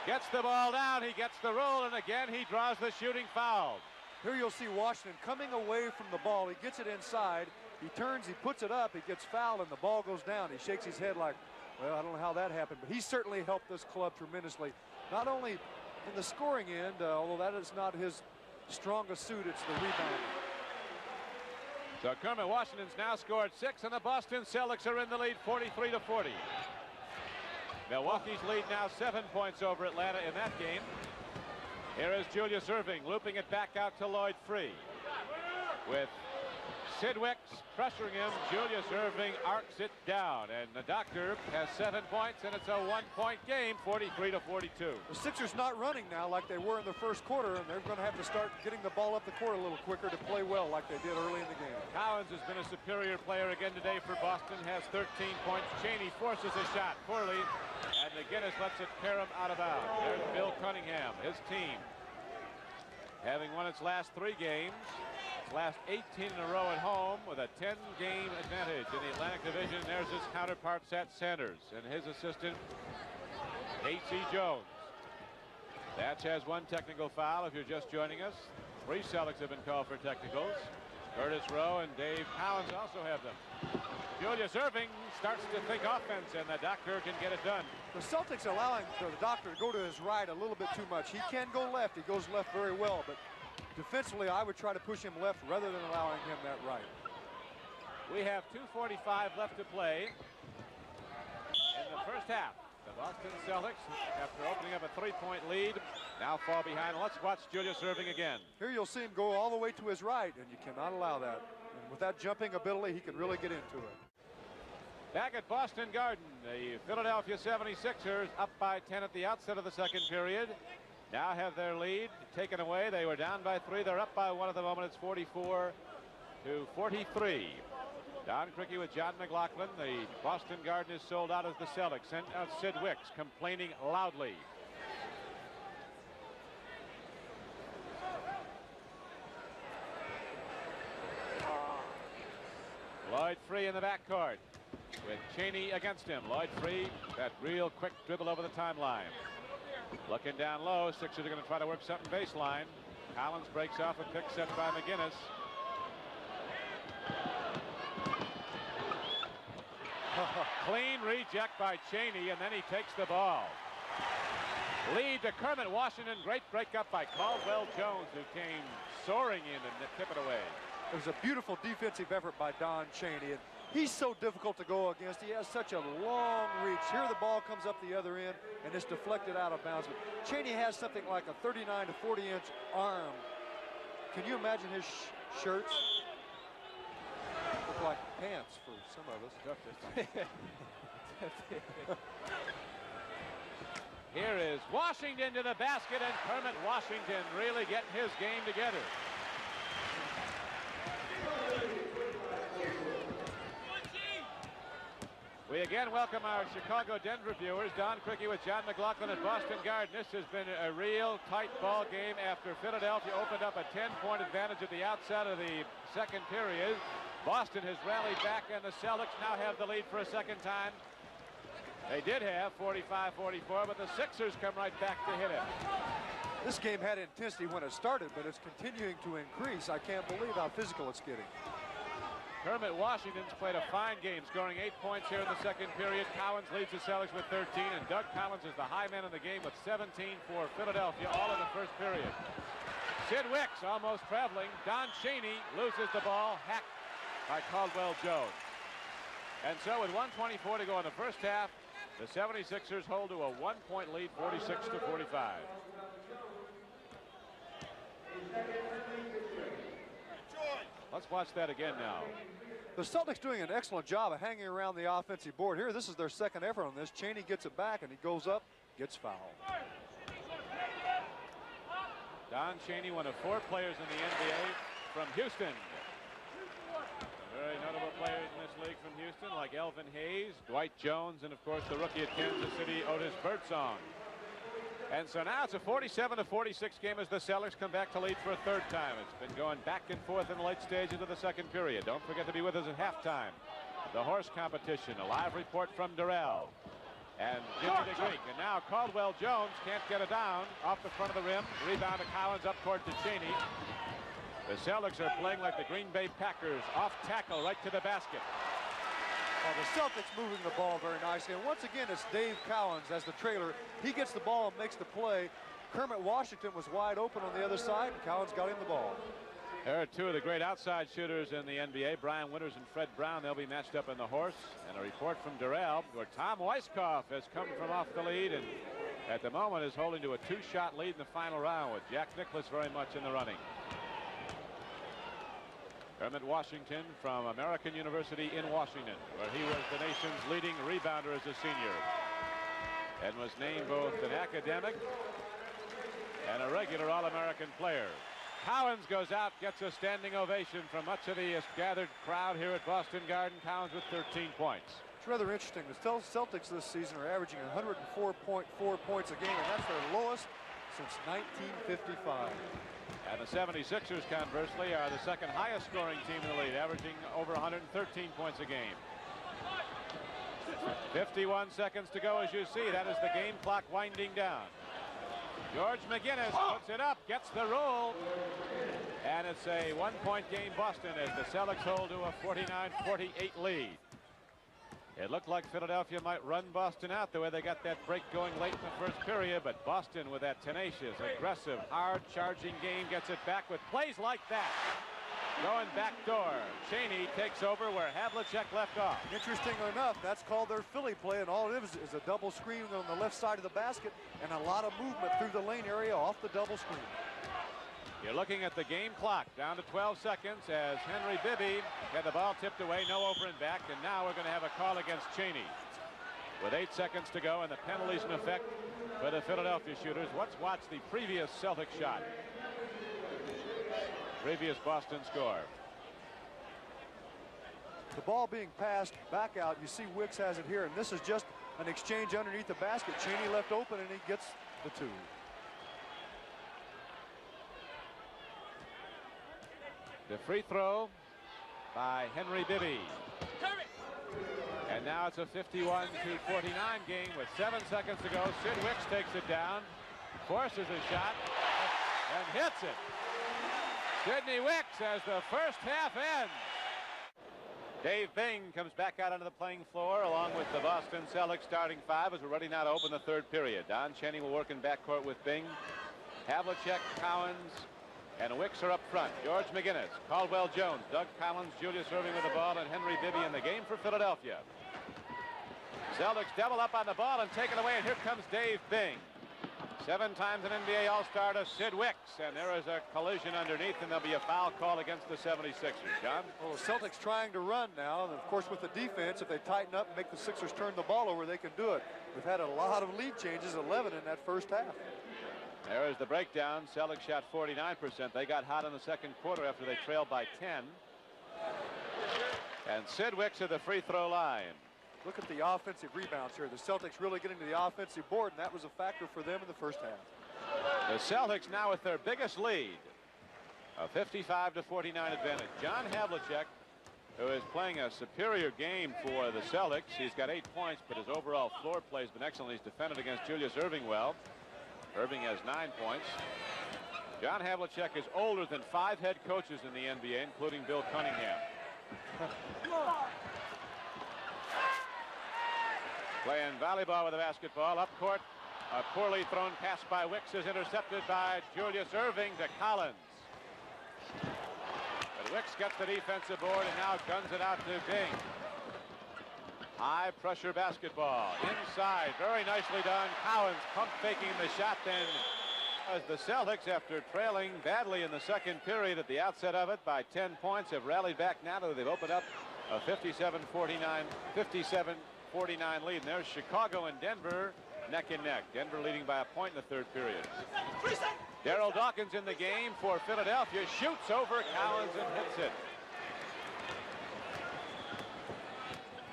Speaker 1: gets the ball down. He gets the roll, and again, he draws the shooting foul.
Speaker 2: Here you'll see Washington coming away from the ball. He gets it inside. He turns, he puts it up, he gets fouled, and the ball goes down. He shakes his head like, well, I don't know how that happened, but he certainly helped this club tremendously. Not only in the scoring end, although that is not his strongest suit, it's the rebound.
Speaker 1: So Kermit Washington's now scored 6, and the Boston Celtics are in the lead 43-40. Milwaukee's lead now 7 points over Atlanta in that game. Here is Julius Erving looping it back out to Lloyd Free. With Sid Wicks pressuring him, Julius Erving arcs it down, and the doctor has 7 points, and it's a 1-point game, 43-42.
Speaker 2: The Sixers not running now like they were in the first quarter, and they're going to have to start getting the ball up the court a little quicker to play well like they did early in the game.
Speaker 1: Collins has been a superior player again today for Boston, has 13 points. Chaney forces a shot poorly, and McGinnis lets it tear him out of bounds. There's Bill Cunningham, his team, having won its last 3 games. Last 18 in a row at home with a 10-game advantage in the Atlantic Division. There's his counterpart, Seth Sanders, and his assistant, H.C. Jones. Thatch has 1 technical foul if you're just joining us. 3 Celtics have been called for technicals. Curtis Rowe and Dave Collins also have them. Julius Erving starts to think offense, and the doctor can get it done.
Speaker 2: The Celtics are allowing the doctor to go to his right a little bit too much. He can go left. He goes left very well, but defensively, I would try to push him left rather than allowing him that right.
Speaker 1: We have 2:45 left to play in the first half. The Boston Celtics, after opening up a 3-point lead, now fall behind. Let's watch Julius Erving again.
Speaker 2: Here you'll see him go all the way to his right, and you cannot allow that. And with that jumping ability, he can really get into it.
Speaker 1: Back at Boston Garden, the Philadelphia 76ers up by 10 at the outset of the second period. Now have their lead taken away. They were down by 3. They're up by 1 at the moment. It's 44-43. Don Criqui with John McLaughlin. The Boston Garden is sold out as the Celtics. Sent out Sid Wicks complaining loudly. Lloyd Free in the backcourt with Chaney against him. Lloyd Free, that real quick dribble over the timeline. Looking down low, Sixers are going to try to work something baseline. Collins breaks off a pick set by McGinnis. Clean reject by Chaney, and then he takes the ball. Lead to Kermit Washington. Great breakup by Caldwell Jones, who came soaring in and tip it away.
Speaker 2: It was a beautiful defensive effort by Don Chaney. And he's so difficult to go against. He has such a long reach. Here the ball comes up the other end and it's deflected out of bounds. But Chaney has something like a 39 to 40 inch arm. Can you imagine his shirts? Look like pants for some of us.
Speaker 1: Here is Washington to the basket, and Kermit Washington really getting his game together. We again welcome our Chicago-Denver viewers. Don Criqui with John McLaughlin at Boston Garden. This has been a real tight ball game after Philadelphia opened up a 10-point advantage at the outside of the second period. Boston has rallied back, and the Celtics now have the lead for a second time. They did have 45-44, but the Sixers come right back to hit it.
Speaker 2: This game had intensity when it started, but it's continuing to increase. I can't believe how physical it's getting.
Speaker 1: Kermit Washington's played a fine game, scoring 8 points here in the second period. Cowens leads the Celtics with 13, and Doug Collins is the high man in the game with 17 for Philadelphia, all in the first period. Sid Wicks almost traveling. Don Chaney loses the ball, hacked by Caldwell Jones. And so with 1:24 to go in the first half, the 76ers hold to a 1-point lead, 46-45. Let's watch that again now.
Speaker 2: The Celtics doing an excellent job of hanging around the offensive board here. This is their second effort on this. Chaney gets it back, and he goes up, gets fouled.
Speaker 1: Don Chaney, one of 4 players in the NBA from Houston. Very notable players in this league from Houston, like Elvin Hayes, Dwight Jones, and of course the rookie at Kansas City, Otis Birdsong. And so now it's a 47-46 game as the Celtics come back to lead for a third time. It's been going back and forth in the late stages of the second period. Don't forget to be with us at halftime. The horse competition, a live report from Durrell and Jimmy the Greek. And now Caldwell Jones can't get it down off the front of the rim. Rebound to Collins up court to Chaney. The Celtics are playing like the Green Bay Packers, off tackle right to the basket.
Speaker 2: Well, the Celtics moving the ball very nicely. And once again, it's Dave Cowens as the trailer. He gets the ball and makes the play. Kermit Washington was wide open on the other side, and Cowens got him the ball.
Speaker 1: There are 2 of the great outside shooters in the NBA, Brian Winters and Fred Brown. They'll be matched up in the horse. And a report from Durrell, where Tom Weiskopf has come from off the lead and at the moment is holding to a 2-shot lead in the final round with Jack Nicklaus very much in the running. Kermit Washington from American University in Washington, where he was the nation's leading rebounder as a senior and was named both an academic and a regular All-American player. Cowens goes out, gets a standing ovation from much of the gathered crowd here at Boston Garden. Cowens with 13 points.
Speaker 2: It's rather interesting. The Celtics this season are averaging 104.4 points a game, and that's their lowest since 1955.
Speaker 1: And the 76ers, conversely, are the second highest scoring team in the league, averaging over 113 points a game. 51 seconds to go as you see. That is the game clock winding down. George McGinnis puts it up, gets the roll. And it's a 1-point game, Boston, as the Celtics hold to a 49-48 lead. It looked like Philadelphia might run Boston out the way they got that break going late in the first period, but Boston with that tenacious, aggressive, hard-charging game gets it back with plays like that. Going back door. Chaney takes over where Havlicek left off.
Speaker 2: Interestingly enough, that's called their Philly play, and all it is a double screen on the left side of the basket and a lot of movement through the lane area off the double screen.
Speaker 1: You're looking at the game clock down to 12 seconds as Henry Bibby had the ball tipped away, no over and back, and now we're going to have a call against Chaney. With 8 seconds to go and the penalties in effect for the Philadelphia shooters. Let's watch the previous Celtic shot. Previous Boston score.
Speaker 2: The ball being passed back out. You see Wicks has it here, and this is just an exchange underneath the basket. Chaney left open, and he gets the 2.
Speaker 1: The free throw by Henry Bibby. And now it's a 51-49 game with 7 seconds to go. Sid Wicks takes it down, forces a shot, and hits it. Sidney Wicks as the first half ends. Dave Bing comes back out onto the playing floor along with the Boston Celtics starting five as we're ready now to open the third period. Don Cheney will work in backcourt with Bing. Havlicek, Cowens, and Wicks are up front. George McGinnis, Caldwell Jones, Doug Collins, Julius Erving with the ball, and Henry Bibby in the game for Philadelphia. Celtics double up on the ball and take it away, and here comes Dave Bing. 7 times an NBA All-Star to Sid Wicks, and there is a collision underneath, and there'll be a foul call against the 76ers. John?
Speaker 2: Well, the Celtics trying to run now, and of course with the defense, if they tighten up and make the Sixers turn the ball over, they can do it. We've had a lot of lead changes, 11 in that first half.
Speaker 1: There is the breakdown. Celtics shot 49%. They got hot in the second quarter after they trailed by 10. And Sid Wicks at the free throw line.
Speaker 2: Look at the offensive rebounds here. The Celtics really getting to the offensive board, and that was a factor for them in the first half.
Speaker 1: The Celtics now with their biggest lead, a 55-49 advantage. John Havlicek, who is playing a superior game for the Celtics. He's got 8 points, but his overall floor play has been excellent. He's defended against Julius Erving well. Erving has 9 points. John Havlicek is older than 5 head coaches in the NBA, including Bill Cunningham. Playing volleyball with the basketball up court. A poorly thrown pass by Wicks is intercepted by Julius Erving to Collins. But Wicks gets the defensive board and now guns it out to Bing. High pressure basketball inside, very nicely done. Cowens pump faking the shot, then as the Celtics, after trailing badly in the second period at the outset of it by 10 points, have rallied back now that they've opened up a 57-49 lead. And there's Chicago and Denver neck and neck. Denver leading by a point in the third period. Darryl Dawkins in the game for Philadelphia, shoots over Cowens and hits it.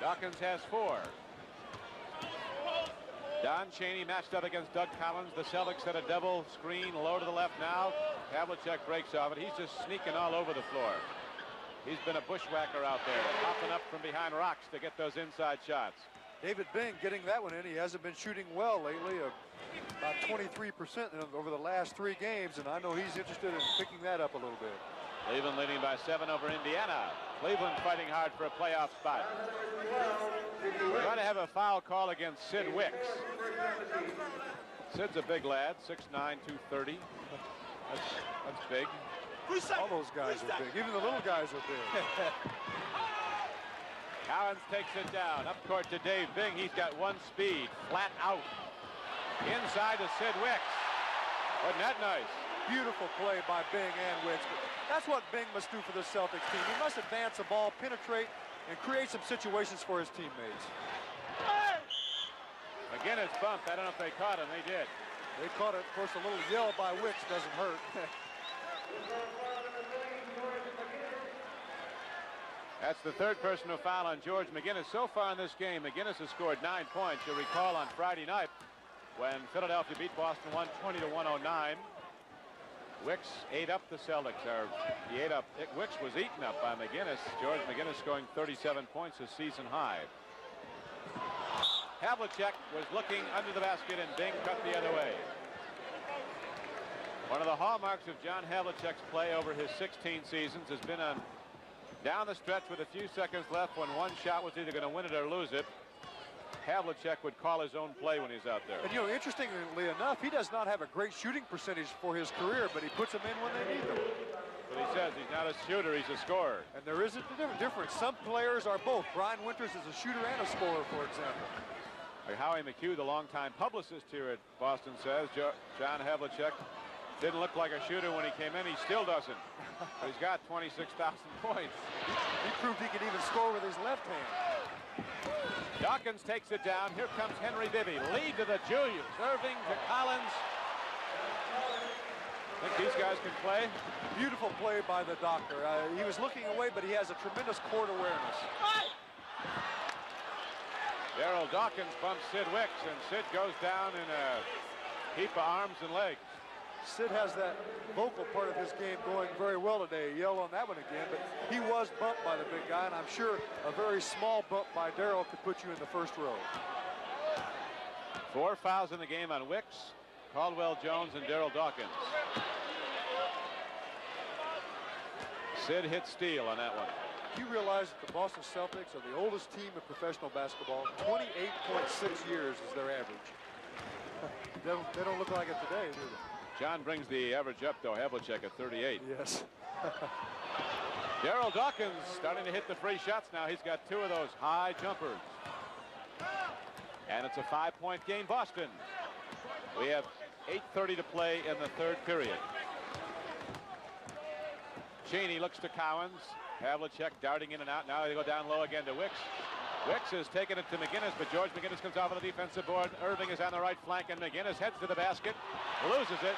Speaker 1: Dawkins has 4. Don Cheney matched up against Doug Collins. The Celtics set a double screen low to the left now. Havlicek breaks off it. He's just sneaking all over the floor. He's been a bushwhacker out there, popping up from behind rocks to get those inside shots.
Speaker 2: David Bing getting that one in. He hasn't been shooting well lately, about 23% over the last 3 games, and I know he's interested in picking that up a little bit.
Speaker 1: Cleveland leading by 7 over Indiana. Cleveland fighting hard for a playoff spot. We're going to have a foul call against Sid Wicks. Sid's a big lad, 6'9", 230. That's big.
Speaker 2: All those guys are big. Even the little guys are big.
Speaker 1: Cowens takes it down. Up court to Dave Bing. He's got 1 speed. Flat out. Inside to Sid Wicks. Wasn't that nice?
Speaker 2: Beautiful play by Bing and Wicks. That's what Bing must do for the Celtics team. He must advance the ball, penetrate, and create some situations for his teammates.
Speaker 1: McGinnis bumped. I don't know if they caught him. They did.
Speaker 2: They caught it. Of course, a little yell by Wicks doesn't hurt.
Speaker 1: That's the third personal foul on George McGinnis. So far in this game, McGinnis has scored 9 points. You'll recall on Friday night when Philadelphia beat Boston 120-109. Wicks ate up the Celtics. Wicks was eaten up by McGinnis. George McGinnis scoring 37 points, his season high. Havlicek was looking under the basket and Bing cut the other way. One of the hallmarks of John Havlicek's play over his 16 seasons has been on down the stretch with a few seconds left when one shot was either going to win it or lose it. Havlicek would call his own play when he's out there.
Speaker 2: And you know, interestingly enough, he does not have a great shooting percentage for his career, but he puts them in when they need them.
Speaker 1: But he says he's not a shooter, he's a scorer.
Speaker 2: And there is a difference. Some players are both. Brian Winters is a shooter and a scorer, for example.
Speaker 1: Like Howie McHugh, the longtime publicist here at Boston, says John Havlicek didn't look like a shooter when he came in. He still doesn't. He's got 26,000 points.
Speaker 2: He proved he could even score with his left hand.
Speaker 1: Dawkins takes it down. Here comes Henry Bibby. Lead to the Julius. Erving to Collins. Think these guys can play?
Speaker 2: Beautiful play by the doctor. He was looking away, but he has a tremendous court awareness.
Speaker 1: Darryl Dawkins bumps Sid Wicks, and Sid goes down in a heap of arms and legs.
Speaker 2: Sid has that vocal part of his game going very well today. He yelled on that one again, but he was bumped by the big guy, and I'm sure a very small bump by Darryl could put you in the first row.
Speaker 1: 4 fouls in the game on Wicks, Caldwell Jones, and Darryl Dawkins. Sid hit steal on that one.
Speaker 2: you realize that the Boston Celtics are the oldest team in professional basketball? 28.6 years is their average. They don't look like it today, do they?
Speaker 1: John brings the average up, though. Havlicek at 38.
Speaker 2: Yes.
Speaker 1: Daryl Dawkins starting to hit the free shots now. He's got 2 of those high jumpers. And it's a 5-point game, Boston. We have 8:30 to play in the 3rd period. Cheney looks to Cowens. Havlicek darting in and out. Now they go down low again to Wicks. Wicks has taken it to McGinnis, but George McGinnis comes off on the defensive board. Irving is on the right flank, and McGinnis heads to the basket, loses it.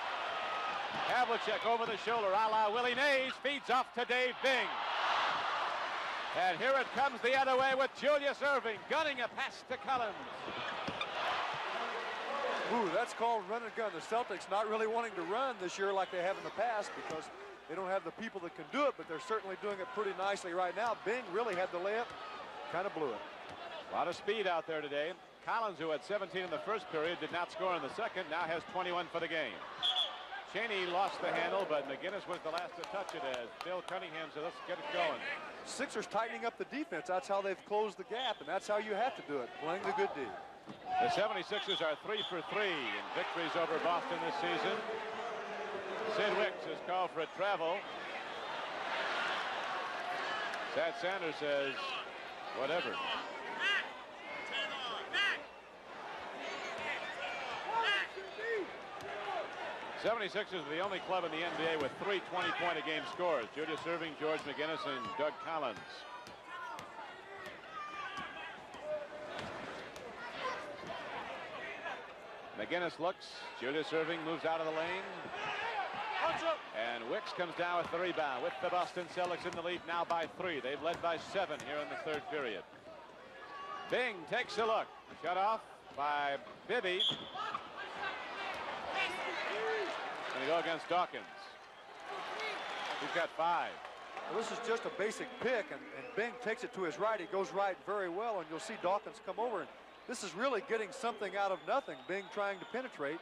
Speaker 1: Havlicek over the shoulder, a la Willie Mays, feeds off to Dave Bing. And here it comes the other way with Julius Irving, gunning a pass to Collins.
Speaker 2: Ooh, that's called run and gun. The Celtics not really wanting to run this year like they have in the past because they don't have the people that can do it, but they're certainly doing it pretty nicely right now. Bing really had the layup, kind of blew it.
Speaker 1: A lot of speed out there today. Collins, who had 17 in the 1st period, did not score in the 2nd, now has 21 for the game. Cheney lost the handle, but McGinnis was the last to touch it as Bill Cunningham said, let's get it going.
Speaker 2: Sixers tightening up the defense. That's how they've closed the gap, and that's how you have to do it, playing the good D.
Speaker 1: The 76ers are 3 for 3 in victories over Boston this season. Sid Wicks is called for a travel. Thad Sanders says, whatever. 76ers are the only club in the NBA with 3 20-point-a-game scores. Julius Irving, George McGinnis, and Doug Collins. McGinnis looks. Julius Irving moves out of the lane. And Wicks comes down with the rebound with the Boston Celtics in the lead now by 3. They've led by 7 here in the 3rd period. Bing takes a look. Shut off by Bibby. Going to go against Dawkins. He's got 5.
Speaker 2: Well, this is just a basic pick, and Bing takes it to his right. He goes right very well, and you'll see Dawkins come over. And this is really getting something out of nothing. Bing trying to penetrate.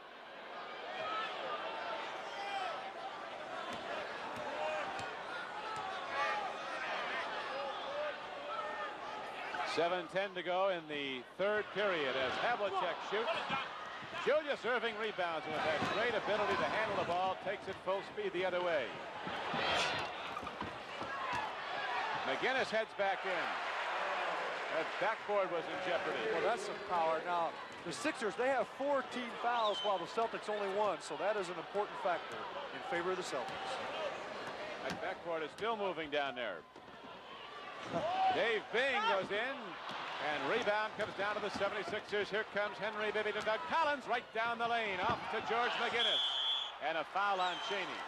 Speaker 1: $7:10 to go in the 3rd period as Havlicek shoots. Julius Irving rebounds with that great ability to handle the ball, takes it full speed the other way. McGinnis heads back in. That backboard was in jeopardy.
Speaker 2: Well, that's some power. Now, the Sixers, they have 14 fouls while the Celtics only 1, so that is an important factor in favor of the Celtics.
Speaker 1: That backboard is still moving down there. Dave Bing goes in, and rebound comes down to the 76ers. Here comes Henry Bibby to Doug Collins, right down the lane, off to George McGinnis. And a foul on Cheney.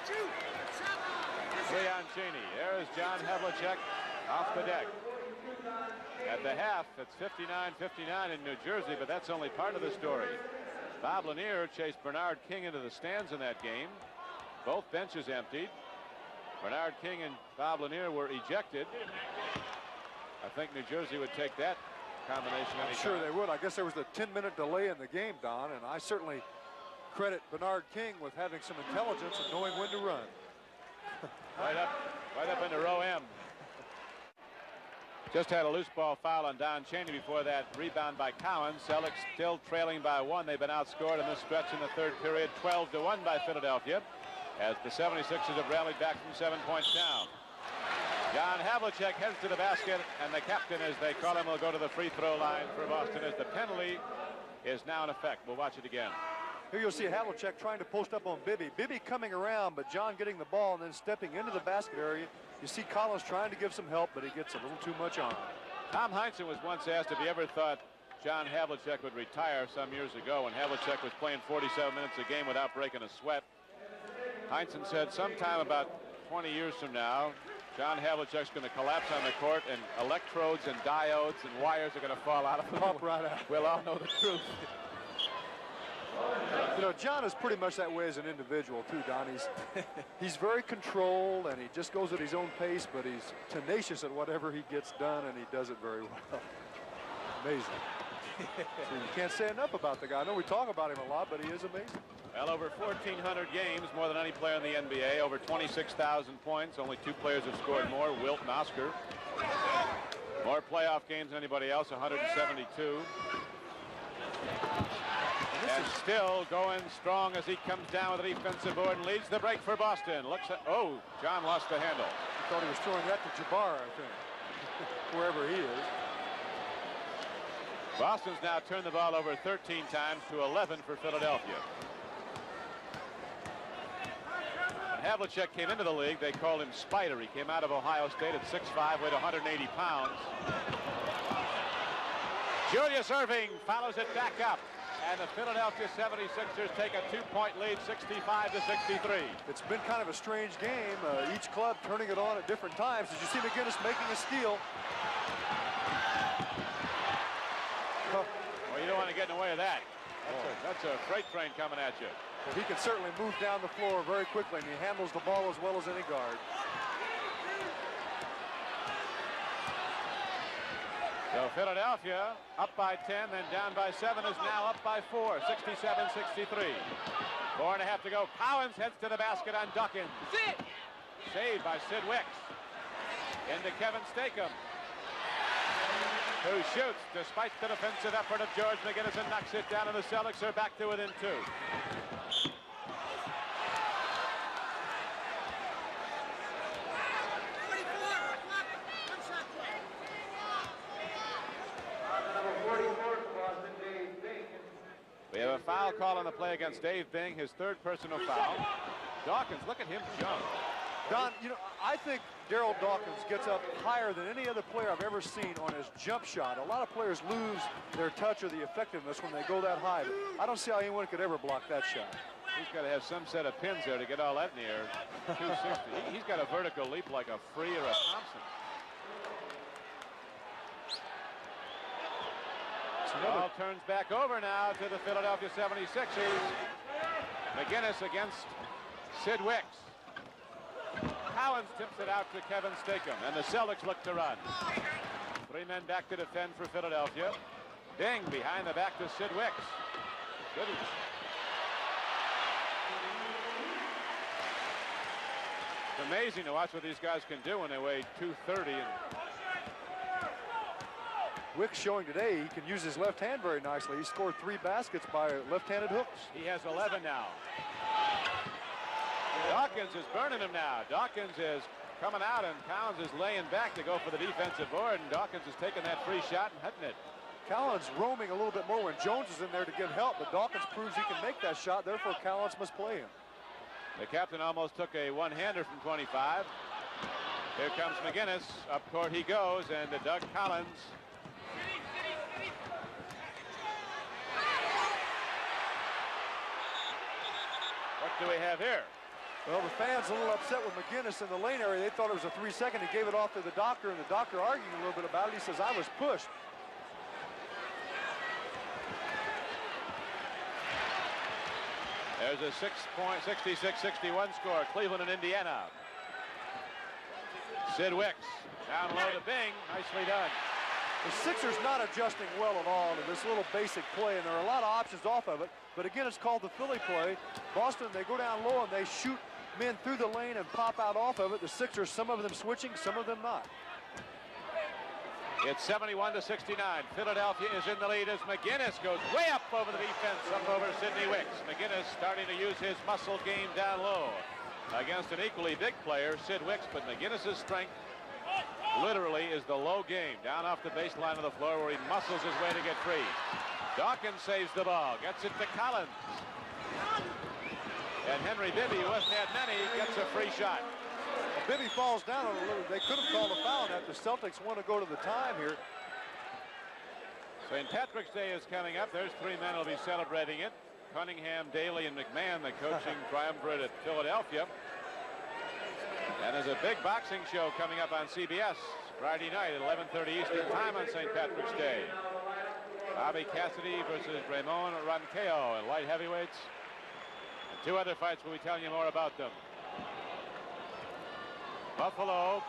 Speaker 1: 3 on Cheney. There is John Havlicek off the deck. At the half, it's 59-59 in New Jersey, but that's only part of the story. Bob Lanier chased Bernard King into the stands in that game. Both benches emptied. Bernard King and Bob Lanier were ejected. I think New Jersey would take that combination.
Speaker 2: I'm sure they would. I guess there was a 10-minute delay in the game, Don, and I certainly credit Bernard King with having some intelligence and knowing when to run.
Speaker 1: Right up into row M. Just had a loose ball foul on Don Cheney before that rebound by Cowens. Celtics still trailing by 1. They've been outscored in this stretch in the 3rd period, 12-1 by Philadelphia, as the 76ers have rallied back from 7 points down. John Havlicek heads to the basket, and the captain, as they call him, will go to the free throw line for Boston as the penalty is now in effect. We'll watch it again.
Speaker 2: Here you'll see Havlicek trying to post up on Bibby. Bibby coming around, but John getting the ball and then stepping into the basket area. You see Collins trying to give some help, but he gets a little too much on.
Speaker 1: Tom Heinsohn was once asked if he ever thought John Havlicek would retire some years ago when Havlicek was playing 47 minutes a game without breaking a sweat. Heinsohn said sometime about 20 years from now, John Havlicek's going to collapse on the court, and electrodes and diodes and wires are going to fall out of him.
Speaker 2: Pop right out.
Speaker 1: We'll all know the truth.
Speaker 2: You know, John is pretty much that way as an individual too, Don. He's very controlled, and he just goes at his own pace, but he's tenacious at whatever he gets done, and he does it very well. Amazing. So you can't say enough about the guy. I know we talk about him a lot, but he is amazing.
Speaker 1: Well, over 1,400 games, more than any player in the NBA. Over 26,000 points. Only 2 players have scored more, Wilt and Oscar. More playoff games than anybody else, 172. And still going strong as he comes down with the defensive board and leads the break for Boston. Looks at, oh, John lost the handle.
Speaker 2: He thought he was throwing that to Jabbar, I think, wherever he is.
Speaker 1: Boston's now turned the ball over 13 times to 11 for Philadelphia. When Havlicek came into the league, they called him Spider. He came out of Ohio State at 6'5", weighed 180 pounds. Julius Erving follows it back up. And the Philadelphia 76ers take a 2-point lead, 65-63.
Speaker 2: It's been kind of a strange game. Each club turning it on at different times. Did you see McGinnis making a steal?
Speaker 1: Well, you don't want to get in the way of that. That's a freight train coming at you.
Speaker 2: Well, he can certainly move down the floor very quickly, and he handles the ball as well as any guard.
Speaker 1: So Philadelphia up by 10, then down by 7, is now up by 4, 67-63. 4.5 to go. Collins heads to the basket on Dawkins. Saved by Sid Wicks. Into Kevin Stakem, who shoots despite the defensive effort of George McGinnis and knocks it down, and the Celtics are back to within 2. We have a foul call on the play against Dave Bing, his 3rd personal foul. Dawkins, look at him jump.
Speaker 2: Don, you know, I think Daryl Dawkins gets up higher than any other player I've ever seen on his jump shot. A lot of players lose their touch or the effectiveness when they go that high. But I don't see how anyone could ever block that shot.
Speaker 1: He's got to have some set of pins there to get all that in the air. 260. He's got a vertical leap like a Free or a Thompson. Ball turns back over now to the Philadelphia 76ers. McGinnis against Sid Wicks. Collins tips it out to Kevin Stakem, and the Celtics look to run. 3 men back to defend for Philadelphia. Bing behind the back to Sid Wicks. Good. It's amazing to watch what these guys can do when they weigh 230. And
Speaker 2: Wicks showing today he can use his left hand very nicely. He scored 3 baskets by left-handed hooks.
Speaker 1: He has 11 now. Dawkins is burning him now. Dawkins is coming out, and Collins is laying back to go for the defensive board, and Dawkins is taking that free shot and hitting it.
Speaker 2: Collins roaming a little bit more when Jones is in there to give help, but Dawkins proves he can make that shot. Therefore, Collins must play him.
Speaker 1: The captain almost took a one-hander from 25. Here comes McGinnis. Up court he goes, and to Doug Collins. What do we have here?
Speaker 2: Well, the fans a little upset with McGinnis in the lane area. They thought it was a 3-second. He gave it off to the doctor, and the doctor arguing a little bit about it. He says, I was pushed.
Speaker 1: There's a 66-61 score. Cleveland and Indiana. Sid Wicks down low to Bing. Nicely done.
Speaker 2: The Sixers not adjusting well at all to this little basic play, and there are a lot of options off of it. But again, it's called the Philly play. Boston, they go down low and they shoot men through the lane and pop out off of it. The Sixers, some of them switching, some of them not.
Speaker 1: It's 71-69. Philadelphia is in the lead as McGinnis goes way up over the defense, up over Sidney Wicks. McGinnis starting to use his muscle game down low against an equally big player, Sid Wicks, but McGinnis's strength literally is the low game, down off the baseline of the floor where he muscles his way to get free. Dawkins saves the ball, gets it to Collins. And Henry Bibby, who hasn't had many, gets a free shot.
Speaker 2: Well, Bibby falls down on a little. They could have called a foul on that. The Celtics want to go to the time here.
Speaker 1: St. Patrick's Day is coming up. There's 3 men who will be celebrating it. Cunningham, Daly, and McMahon, the coaching triumvirate at Philadelphia. And there's a big boxing show coming up on CBS Friday night at 11:30 Eastern Time on St. Patrick's Day. Bobby Cassidy versus Ramon Ronquillo in light heavyweights. And 2 other fights we'll be telling you more about them. Buffalo,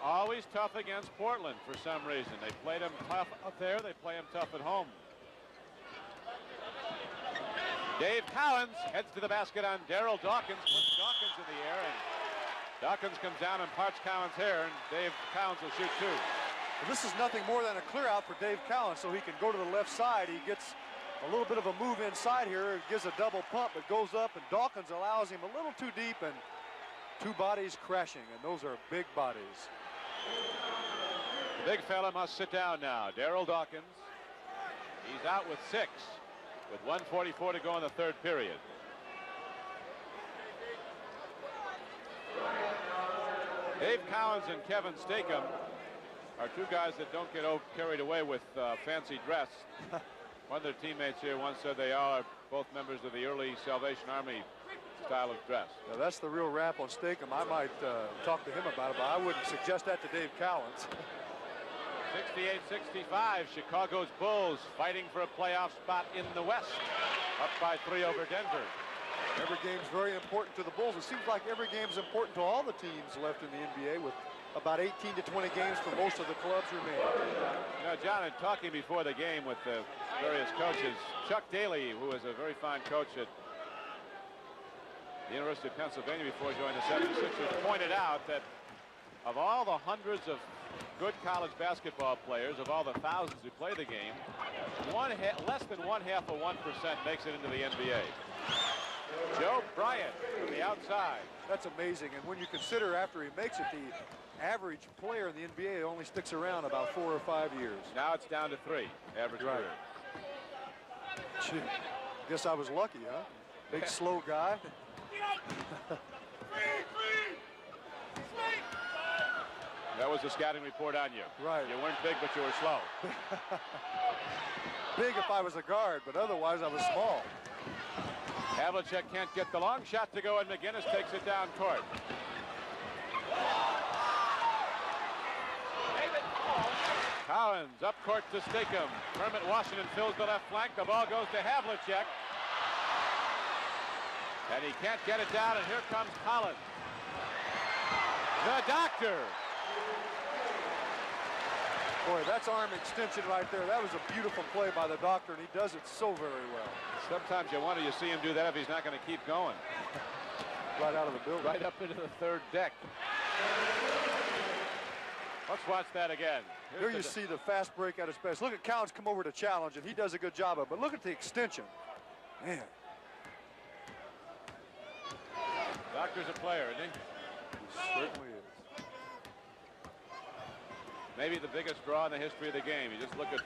Speaker 1: always tough against Portland for some reason. They played them tough up there. They play them tough at home. Dave Cowens heads to the basket on Darryl Dawkins, puts Dawkins in the air, and Dawkins comes down and parts Cowens' hair, and Dave Cowens will shoot two.
Speaker 2: Well, this is nothing more than a clear out for Dave Cowens, so he can go to the left side. He gets a little bit of a move inside here, gives a double pump, but goes up, and Dawkins allows him a little too deep, and two bodies crashing, and those are big bodies.
Speaker 1: The big fella must sit down now. Darryl Dawkins. He's out with 6, with 1:44 to go in the third period. Dave Cowens and Kevin Stakem are two guys that don't get carried away with fancy dress. One of their teammates here once said they are both members of the early Salvation Army style of dress.
Speaker 2: Now that's the real rap on Stakem. I might talk to him about it, but I wouldn't suggest that to Dave Cowens.
Speaker 1: 68-65, Chicago's Bulls fighting for a playoff spot in the West. Up by 3 over Denver.
Speaker 2: Every game's very important to the Bulls. It seems like every game's important to all the teams left in the NBA, with about 18 to 20 games for most of the clubs remaining.
Speaker 1: You know, John, in talking before the game with the various coaches, Chuck Daly, who was a very fine coach at the University of Pennsylvania before he joined the 76ers, pointed out that of all the hundreds of good college basketball players, of all the thousands who play the game, less than 1/2 of 1% makes it into the NBA. Joe Bryant from the outside.
Speaker 2: That's amazing, and when you consider after he makes it, the average player in the NBA only sticks around about 4 or 5 years.
Speaker 1: Now it's down to 3 average career.
Speaker 2: Gee, guess I was lucky, huh? Big slow guy.
Speaker 1: That was the scouting report on you.
Speaker 2: Right.
Speaker 1: You weren't big, but you were slow.
Speaker 2: Big if I was a guard, but otherwise I was small.
Speaker 1: Havlicek can't get the long shot to go, and McGinnis takes it down court. Cowens up court to Stakem. Kermit Washington fills the left flank. The ball goes to Havlicek. And he can't get it down, and here comes Collins. The doctor.
Speaker 2: Boy, that's arm extension right there. That was a beautiful play by the doctor, and he does it so very well.
Speaker 1: Sometimes you wonder, you see him do that if he's not going to keep going.
Speaker 2: Right out of the building.
Speaker 1: Right up into the third deck. Let's watch that again.
Speaker 2: Here you see the fast break at its best. Look at Cowens come over to challenge, and he does a good job of it. But look at the extension. Man.
Speaker 1: Doctor's a player, isn't he?
Speaker 2: He certainly is.
Speaker 1: Maybe the biggest draw in the history of the game. You just look at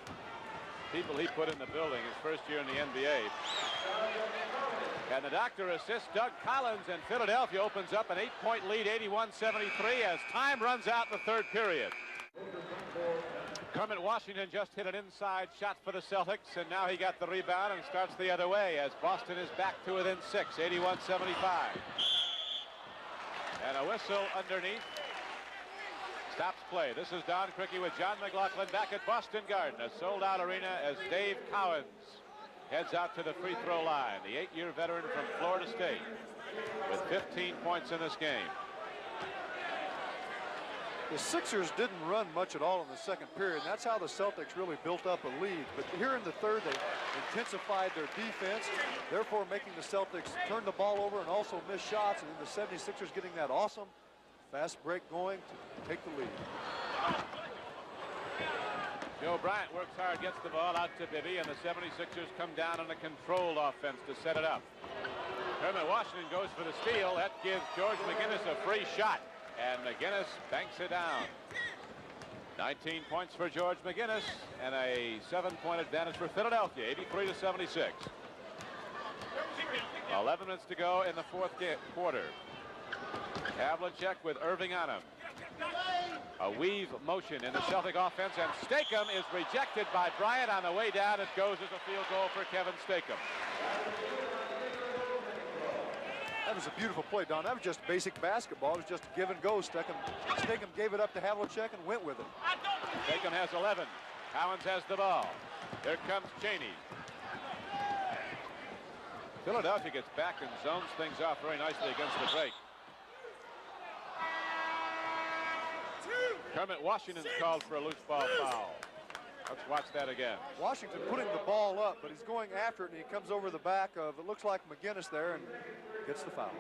Speaker 1: people he put in the building his first year in the NBA. And the doctor assists Doug Collins, and Philadelphia opens up an 8-point lead, 81-73, as time runs out in the third period. Kermit Washington just hit an inside shot for the Celtics, and now he got the rebound and starts the other way as Boston is back to within 6, 81-75. And a whistle underneath stops play. This is Don Criqui with John McLaughlin back at Boston Garden, a sold-out arena, as Dave Cowens heads out to the free throw line. The 8-year veteran from Florida State with 15 points in this game.
Speaker 2: The Sixers didn't run much at all in the second period, and that's how the Celtics really built up a lead. But here in the third, they intensified their defense, therefore making the Celtics turn the ball over and also miss shots, and then the 76ers getting that awesome fast break going to take the lead.
Speaker 1: Joe Bryant works hard, gets the ball out to Bibby, and the 76ers come down on a controlled offense to set it up. Kermit Washington goes for the steal. That gives George McGinnis a free shot, and McGinnis banks it down. 19 points for George McGinnis, and a 7-point advantage for Philadelphia, 83-76. 11 minutes to go in the fourth quarter. Havlicek with Irving on him. A weave motion in the Celtic offense, and Stakem is rejected by Bryant on the way down. It goes as a field goal for Kevin Stakem.
Speaker 2: That was a beautiful play, Don. That was just basic basketball. It was just a give and go. Stakem gave it up to Havlicek and went with it.
Speaker 1: Stakem has 11. Cowens has the ball. Here comes Chaney. Philadelphia gets back and zones things off very nicely against the break. Kermit Washington's called for a loose ball foul. Let's watch that again.
Speaker 2: Washington putting the ball up, but he's going after it, and he comes over the back of, it looks like McGinnis there, and gets the foul.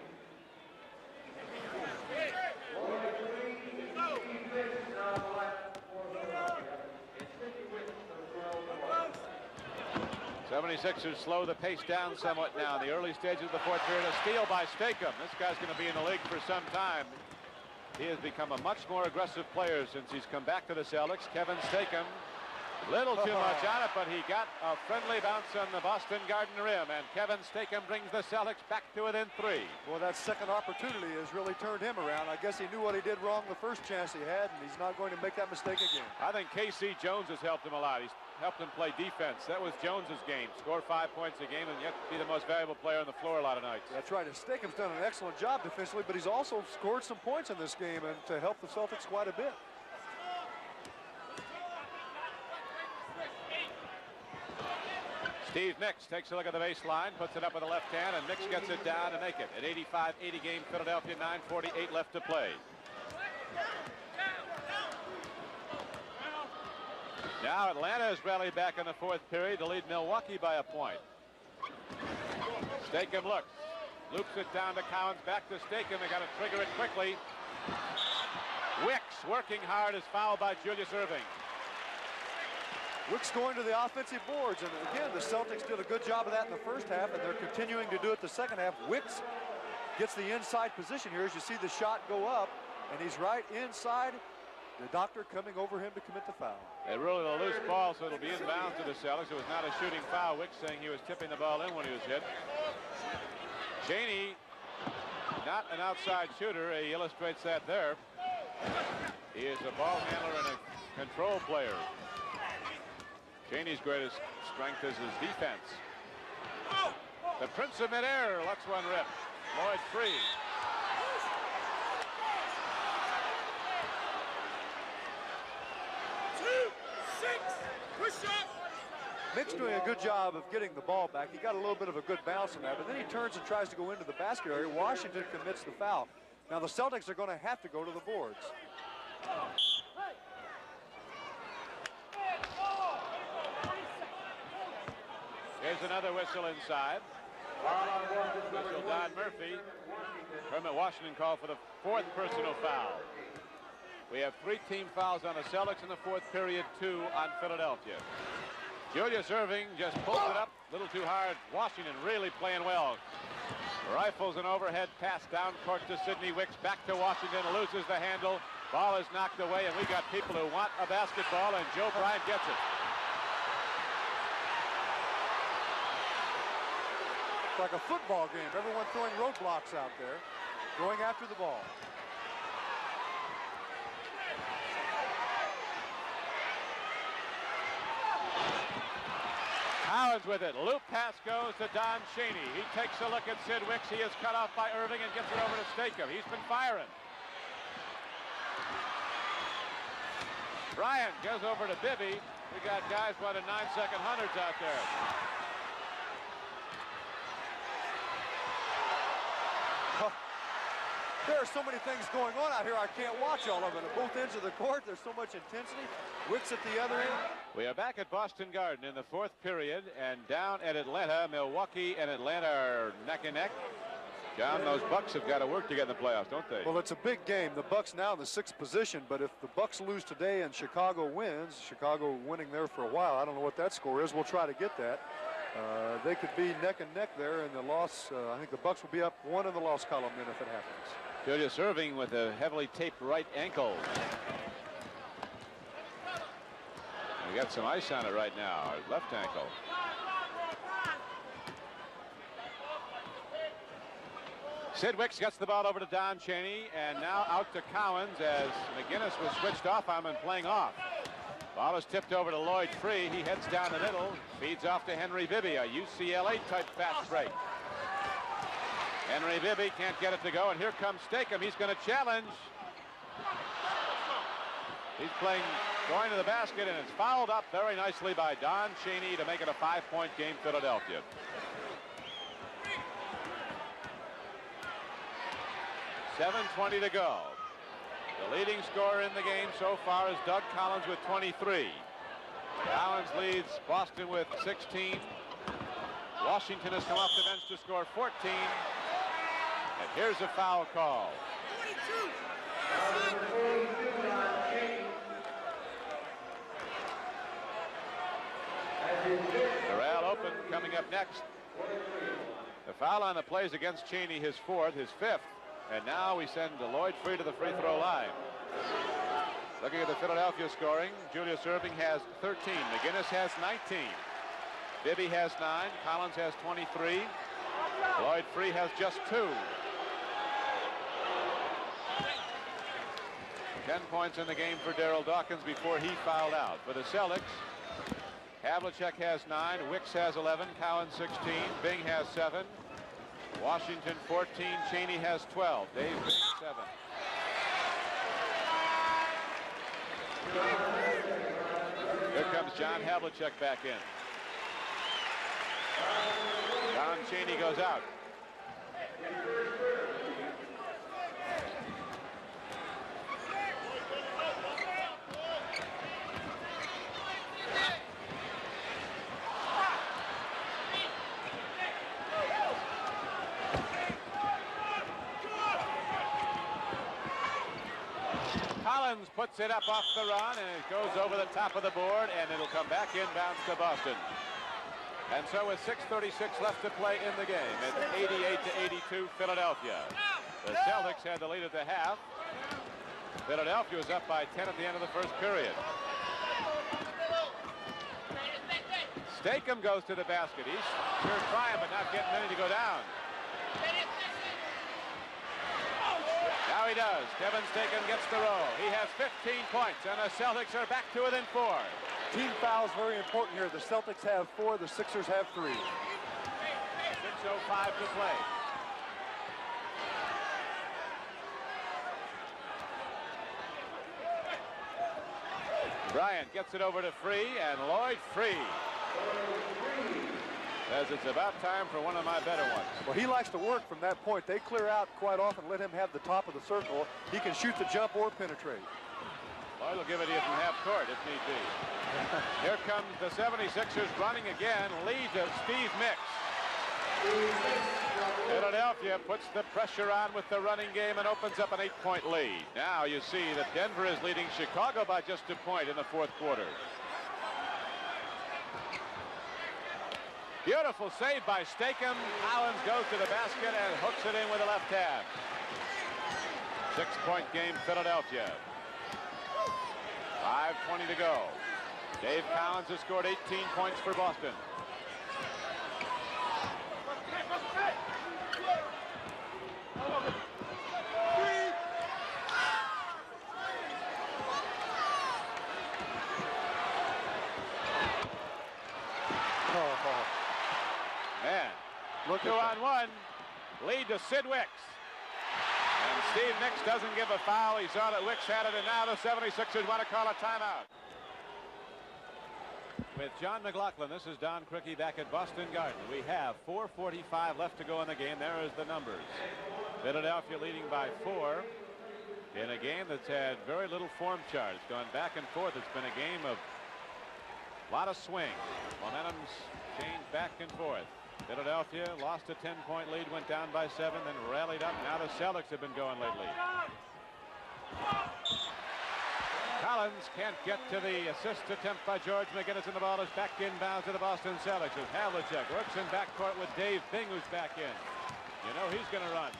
Speaker 1: '76ers slow the pace down somewhat now in the early stages of the fourth period. A steal by Stakem. This guy's going to be in the league for some time. He has become a much more aggressive player since he's come back to the Celtics. Kevin Stakem. Little too much on it, but he got a friendly bounce on the Boston Garden rim, and Kevin Stakem brings the Celtics back to within 3.
Speaker 2: Well, that second opportunity has really turned him around. I guess he knew what he did wrong the first chance he had, and he's not going to make that mistake again.
Speaker 1: I think K.C. Jones has helped him a lot. He's helped him play defense. That was Jones's game. Score 5 points a game and yet be the most valuable player on the floor a lot of nights.
Speaker 2: That's right. And Stakem's done an excellent job defensively, but he's also scored some points in this game and to help the Celtics quite a bit.
Speaker 1: Steve Nicks takes a look at the baseline, puts it up with the left hand, and Nicks gets it down to make it. At 85-80 game Philadelphia, 9:48 left to play. Now Atlanta has rallied back in the fourth period to lead Milwaukee by a point. Stakem looks, loops it down to Cowens, back to Stakem. They got to trigger it quickly. Wicks working hard is fouled by Julius Erving.
Speaker 2: Wicks going to the offensive boards, and again, the Celtics did a good job of that in the first half, and they're continuing to do it the second half. Wicks gets the inside position here as you see the shot go up, and he's right inside. The doctor coming over him to commit the foul.
Speaker 1: They ruled it a loose ball, so it'll be inbounds to the Celtics. It was not a shooting foul. Wicks saying he was tipping the ball in when he was hit. Cheney, not an outside shooter. He illustrates that there. He is a ball handler and a control player. Cheney's greatest strength is his defense. The Prince of Midair lets one rip. Lloyd free.
Speaker 2: Mick's doing a good job of getting the ball back. He got a little bit of a good bounce in that, but then he turns and tries to go into the basket area. Washington commits the foul. Now the Celtics are going to have to go to the boards.
Speaker 1: Here's another whistle inside. Whistle Don Murphy. Kermit Washington called for the fourth personal foul. We have 3 team fouls on the Celtics in the fourth period, 2 on Philadelphia. Julius Erving just pulls it up a little too hard. Washington really playing well. Rifles an overhead pass down court to Sidney Wicks. Back to Washington, loses the handle. Ball is knocked away, and we got people who want a basketball, and Joe Bryant gets it.
Speaker 2: It's like a football game. Everyone throwing roadblocks out there, going after the ball.
Speaker 1: Cowens with it. Loop pass goes to Don Cheney. He takes a look at Sid Wicks. He is cut off by Erving and gets it over to Stakem. He's been firing. Bryant goes over to Bibby. We got guys running 9-second hundreds out there.
Speaker 2: There are so many things going on out here, I can't watch all of it. At both ends of the court, there's so much intensity. Wicks at the other end.
Speaker 1: We are back at Boston Garden in the fourth period, and down at Atlanta, Milwaukee and Atlanta are neck and neck. John, those Bucks have got to work to get in the playoffs, don't they?
Speaker 2: Well, it's a big game. The Bucks now in the 6th position, but if the Bucks lose today and Chicago wins, Chicago winning there for a while, I don't know what that score is. We'll try to get that. They could be neck and neck there in the loss. I think the Bucks will be up 1 in the loss column then if it happens.
Speaker 1: Julius Erving with a heavily taped right ankle. We got some ice on it right now, left ankle. Sid Wicks gets the ball over to Don Cheney, and now out to Cowens as McGinnis was switched off on him and playing off. Ball is tipped over to Lloyd Free. He heads down the middle, feeds off to Henry Bibby, a UCLA type fast break. Henry Bibby can't get it to go, and here comes Stakem. He's going to challenge. He's playing, going to the basket, and it's fouled up very nicely by Don Cheney to make it a 5-point game, Philadelphia. .720 to go. The leading scorer in the game so far is Doug Collins with 23. Collins leads Boston with 16. Washington has come off the bench to score 14. And here's a foul call.
Speaker 3: 22.
Speaker 1: Corral open coming up next. The foul on the plays against Cheney, his fourth, his fifth. And now we send Lloyd free to the free throw line. Looking at the Philadelphia scoring, Julius Erving has 13. McGinnis has 19. Bibby has 9. Collins has 23. Lloyd Free has just 2. 10 points in the game for Darryl Dawkins before he fouled out. For the Celtics, Havlicek has 9. Wicks has 11. Cowan 16. Bing has 7. Washington 14. Cheney has 12. Dave Bing 7. Here comes John Havlicek back in. Don Cheney goes out. Collins puts it up off the run, and it goes over the top of the board, and it'll come back inbounds to Boston. And so with 6:36 left to play in the game, it's 88-82 Philadelphia. The Celtics had the lead at the half. Philadelphia was up by 10 at the end of the first period. Stakem goes to the basket. He's sure trying, but not getting any to go down. Now he does. Kevin Stakem gets the roll. He has 15 points, and the Celtics are back to within 4.
Speaker 2: Team fouls very important here. The Celtics have 4. The Sixers have 3.
Speaker 1: 6:05 to play. Bryant gets it over to Free, and Lloyd Free says it's about time for one of my better ones.
Speaker 2: Well, he likes to work from that point. They clear out quite often, let him have the top of the circle. He can shoot the jump or penetrate.
Speaker 1: Lloyd will give it to you from half court if need be. Here comes the 76ers running again. Lead to Steve Mix. Philadelphia puts the pressure on with the running game and opens up an 8-point lead. Now you see that Denver is leading Chicago by just a point in the fourth quarter. Beautiful save by Stakem. Collins goes to the basket and hooks it in with a left hand. 6-point game, Philadelphia. 5:20 to go. Dave Collins has scored 18 points for Boston. Man, look 2-on-1. Lead to Sid Wicks. And Steve Nicks doesn't give a foul. He saw that Wicks had it, and now the 76ers want to call a timeout. With John McLaughlin, this is Don Criqui back at Boston Garden. We have 4:45 left to go in the game. There is the numbers. Philadelphia leading by 4 in a game that's had very little form chart. It's gone back and forth. It's been a game of a lot of swing. Momentum's changed back and forth. Philadelphia lost a 10-point lead, went down by 7, then rallied up. Now the Celtics have been going lately. Collins can't get to the assist attempt by George McGinnis, and the ball is back inbounds to the Boston Celtics as Havlicek works in backcourt with Dave Bing, who's back in. You know he's going to run.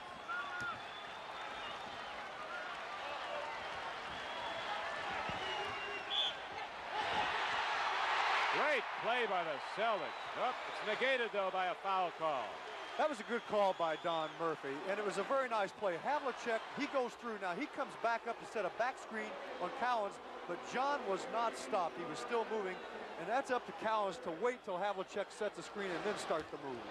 Speaker 1: Great play by the Celtics. Oh, it's negated, though, by a foul call.
Speaker 2: That was a good call by Don Murphy, and it was a very nice play. Havlicek, he goes through now. He comes back up to set a back screen on Collins, but John was not stopped. He was still moving, and that's up to Collins to wait till Havlicek sets the screen and then start the move.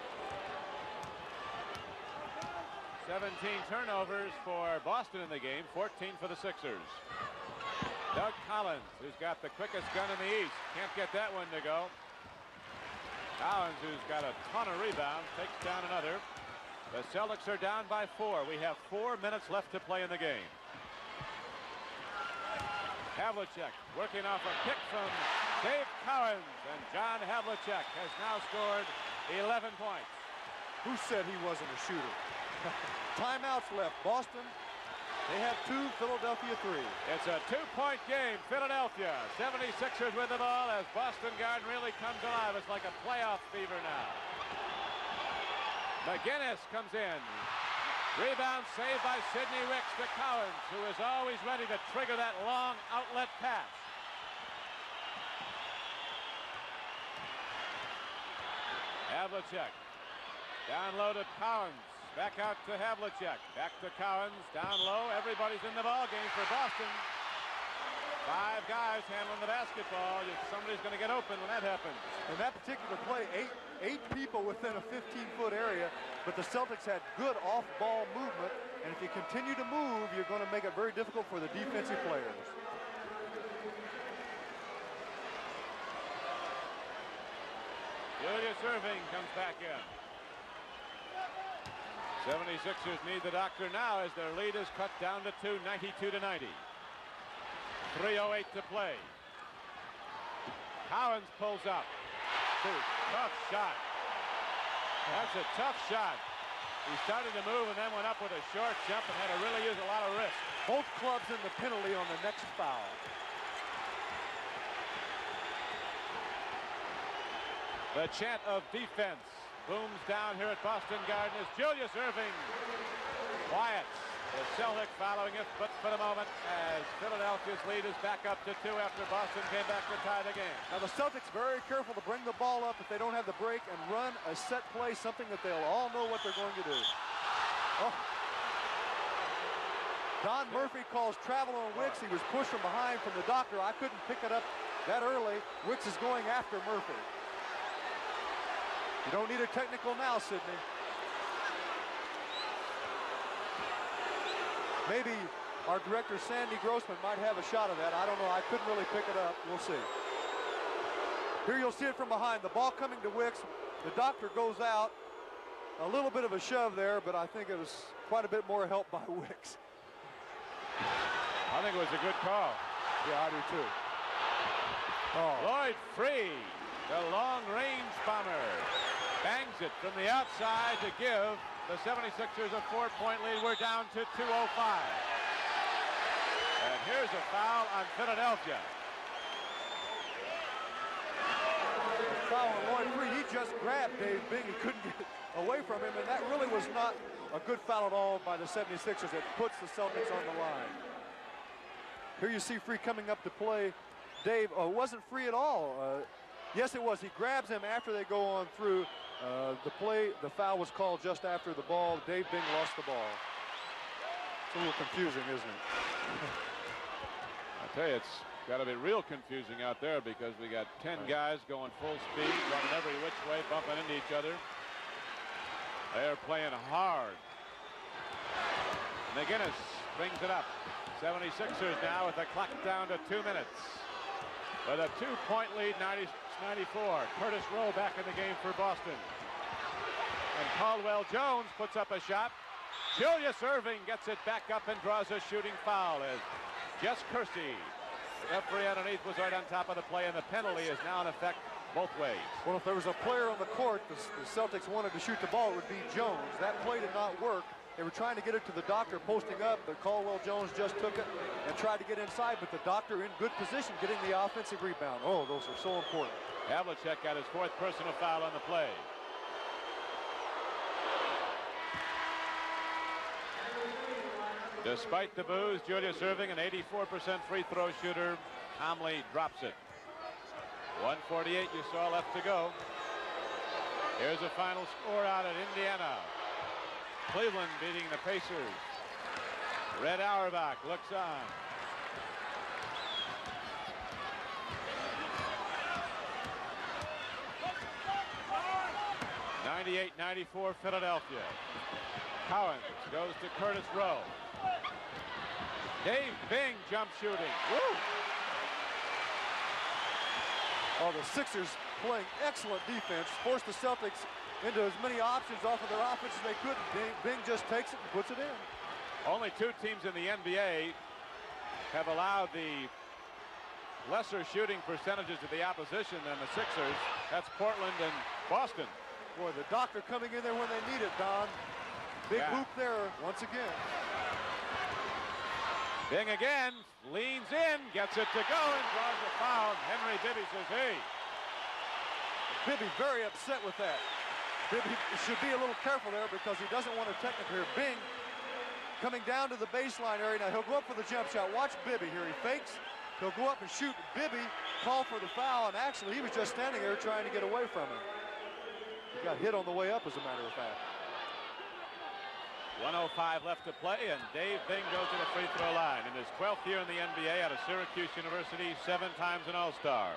Speaker 1: 17 turnovers for Boston in the game, 14 for the Sixers. Doug Collins, who's got the quickest gun in the East, can't get that one to go. Collins, who's got a ton of rebounds, takes down another. The Celtics are down by 4. We have 4 minutes left to play in the game. Havlicek working off a kick from Dave Cowens, and John Havlicek has now scored 11 points.
Speaker 2: Who said he wasn't a shooter? Timeouts left. Boston, they have 2, Philadelphia 3.
Speaker 1: It's a 2-point game. Philadelphia 76ers with the ball as Boston Garden really comes alive. It's like a playoff fever now. McGinnis comes in. Rebound saved by Sidney Wicks to Cowens, who is always ready to trigger that long outlet pass. Havlicek down low to Cowens. Back out to Havlicek. Back to Cowens. Down low. Everybody's in the ball game for Boston. 5 guys handling the basketball. Somebody's going to get open when that happens.
Speaker 2: In that particular play, eight people within a 15-foot area, but the Celtics had good off-ball movement, and if you continue to move, you're going to make it very difficult for the defensive players.
Speaker 1: Julius Erving comes back in. 76ers need the doctor now as their lead is cut down to 2, 92-90. 3:08 to play. Cowens pulls up. Tough shot. That's a tough shot. He started to move and then went up with a short jump and had to really use a lot of wrist.
Speaker 2: Both clubs in the penalty on the next foul.
Speaker 1: The chant of defense booms down here at Boston Garden as Julius Erving quiets the Celtics following it, but for the moment as Philadelphia's lead is back up to 2 after Boston came back to tie the game.
Speaker 2: Now the Celtics very careful to bring the ball up if they don't have the break and run a set play, something that they'll all know what they're going to do. Oh. Don Murphy calls travel on Wicks. He was pushed from behind from the doctor. I couldn't pick it up that early. Wicks is going after Murphy. You don't need a technical now, Sidney. Maybe our director, Sandy Grossman, might have a shot of that. I don't know. I couldn't really pick it up. We'll see. Here you'll see it from behind. The ball coming to Wicks. The doctor goes out. A little bit of a shove there, but I think it was quite a bit more help by Wicks.
Speaker 1: I think it was a good call.
Speaker 2: Yeah, I do too. Oh.
Speaker 1: Lloyd Free, the long-range bomber, bangs it from the outside to give the 76ers a 4-point lead. We're down to 2:05. And here's a foul on Philadelphia.
Speaker 2: Foul on Lloyd Free. He just grabbed Dave Bing. He couldn't get away from him, and that really was not a good foul at all by the 76ers. It puts the Celtics on the line. Here you see Free coming up to play. Dave wasn't Free at all. Yes, it was. He grabs him after they go on through. The foul was called just after the ball. Dave Bing lost the ball. It's a little confusing, isn't it?
Speaker 1: I tell you, it's got to be real confusing out there because we got 10 guys going full speed, running every which way, bumping into each other. They're playing hard. McGinnis brings it up. 76ers now with the clock down to 2 minutes. With a 2-point lead, 90-94. Curtis Rowe back in the game for Boston. And Caldwell Jones puts up a shot. Julius Erving gets it back up and draws a shooting foul as Jess Kersey, the referee underneath, was right on top of the play, and the penalty is now in effect both ways.
Speaker 2: Well, if there was a player on the court the Celtics wanted to shoot the ball, it would be Jones. That play did not work. They were trying to get it to the doctor posting up, but Caldwell Jones just took it and tried to get inside, but the doctor in good position getting the offensive rebound. Oh, those are so important.
Speaker 1: Havlicek got his 4th personal foul on the play. Despite the boos, Julius Erving, an 84% free throw shooter, calmly drops it. 1:48 you saw left to go. Here's a final score out at Indiana. Cleveland beating the Pacers. Red Auerbach looks on. (98-94) Philadelphia. Cowens goes to Curtis Rowe. Dave Bing jump shooting. Woo!
Speaker 2: Oh, the Sixers playing excellent defense, forced the Celtics into as many options off of their offense as they could. Bing just takes it and puts it in.
Speaker 1: Only 2 teams in the NBA have allowed the lesser shooting percentages to the opposition than the Sixers. That's Portland and Boston.
Speaker 2: Boy, the doctor coming in there when they need it, Don. Big hoop there once again.
Speaker 1: Bing again, leans in, gets it to go, and draws a foul. Henry Bibby says, hey.
Speaker 2: Bibby very upset with that. Bibby should be a little careful there because he doesn't want a technical here. Bing coming down to the baseline area. Now he'll go up for the jump shot. Watch Bibby here. He fakes. He'll go up and shoot. Bibby called for the foul, and actually he was just standing there trying to get away from him. He got hit on the way up, as a matter of fact.
Speaker 1: 1:05 left to play, and Dave Bing goes to the free throw line. In his 12th year in the NBA out of Syracuse University, 7 times an All-Star.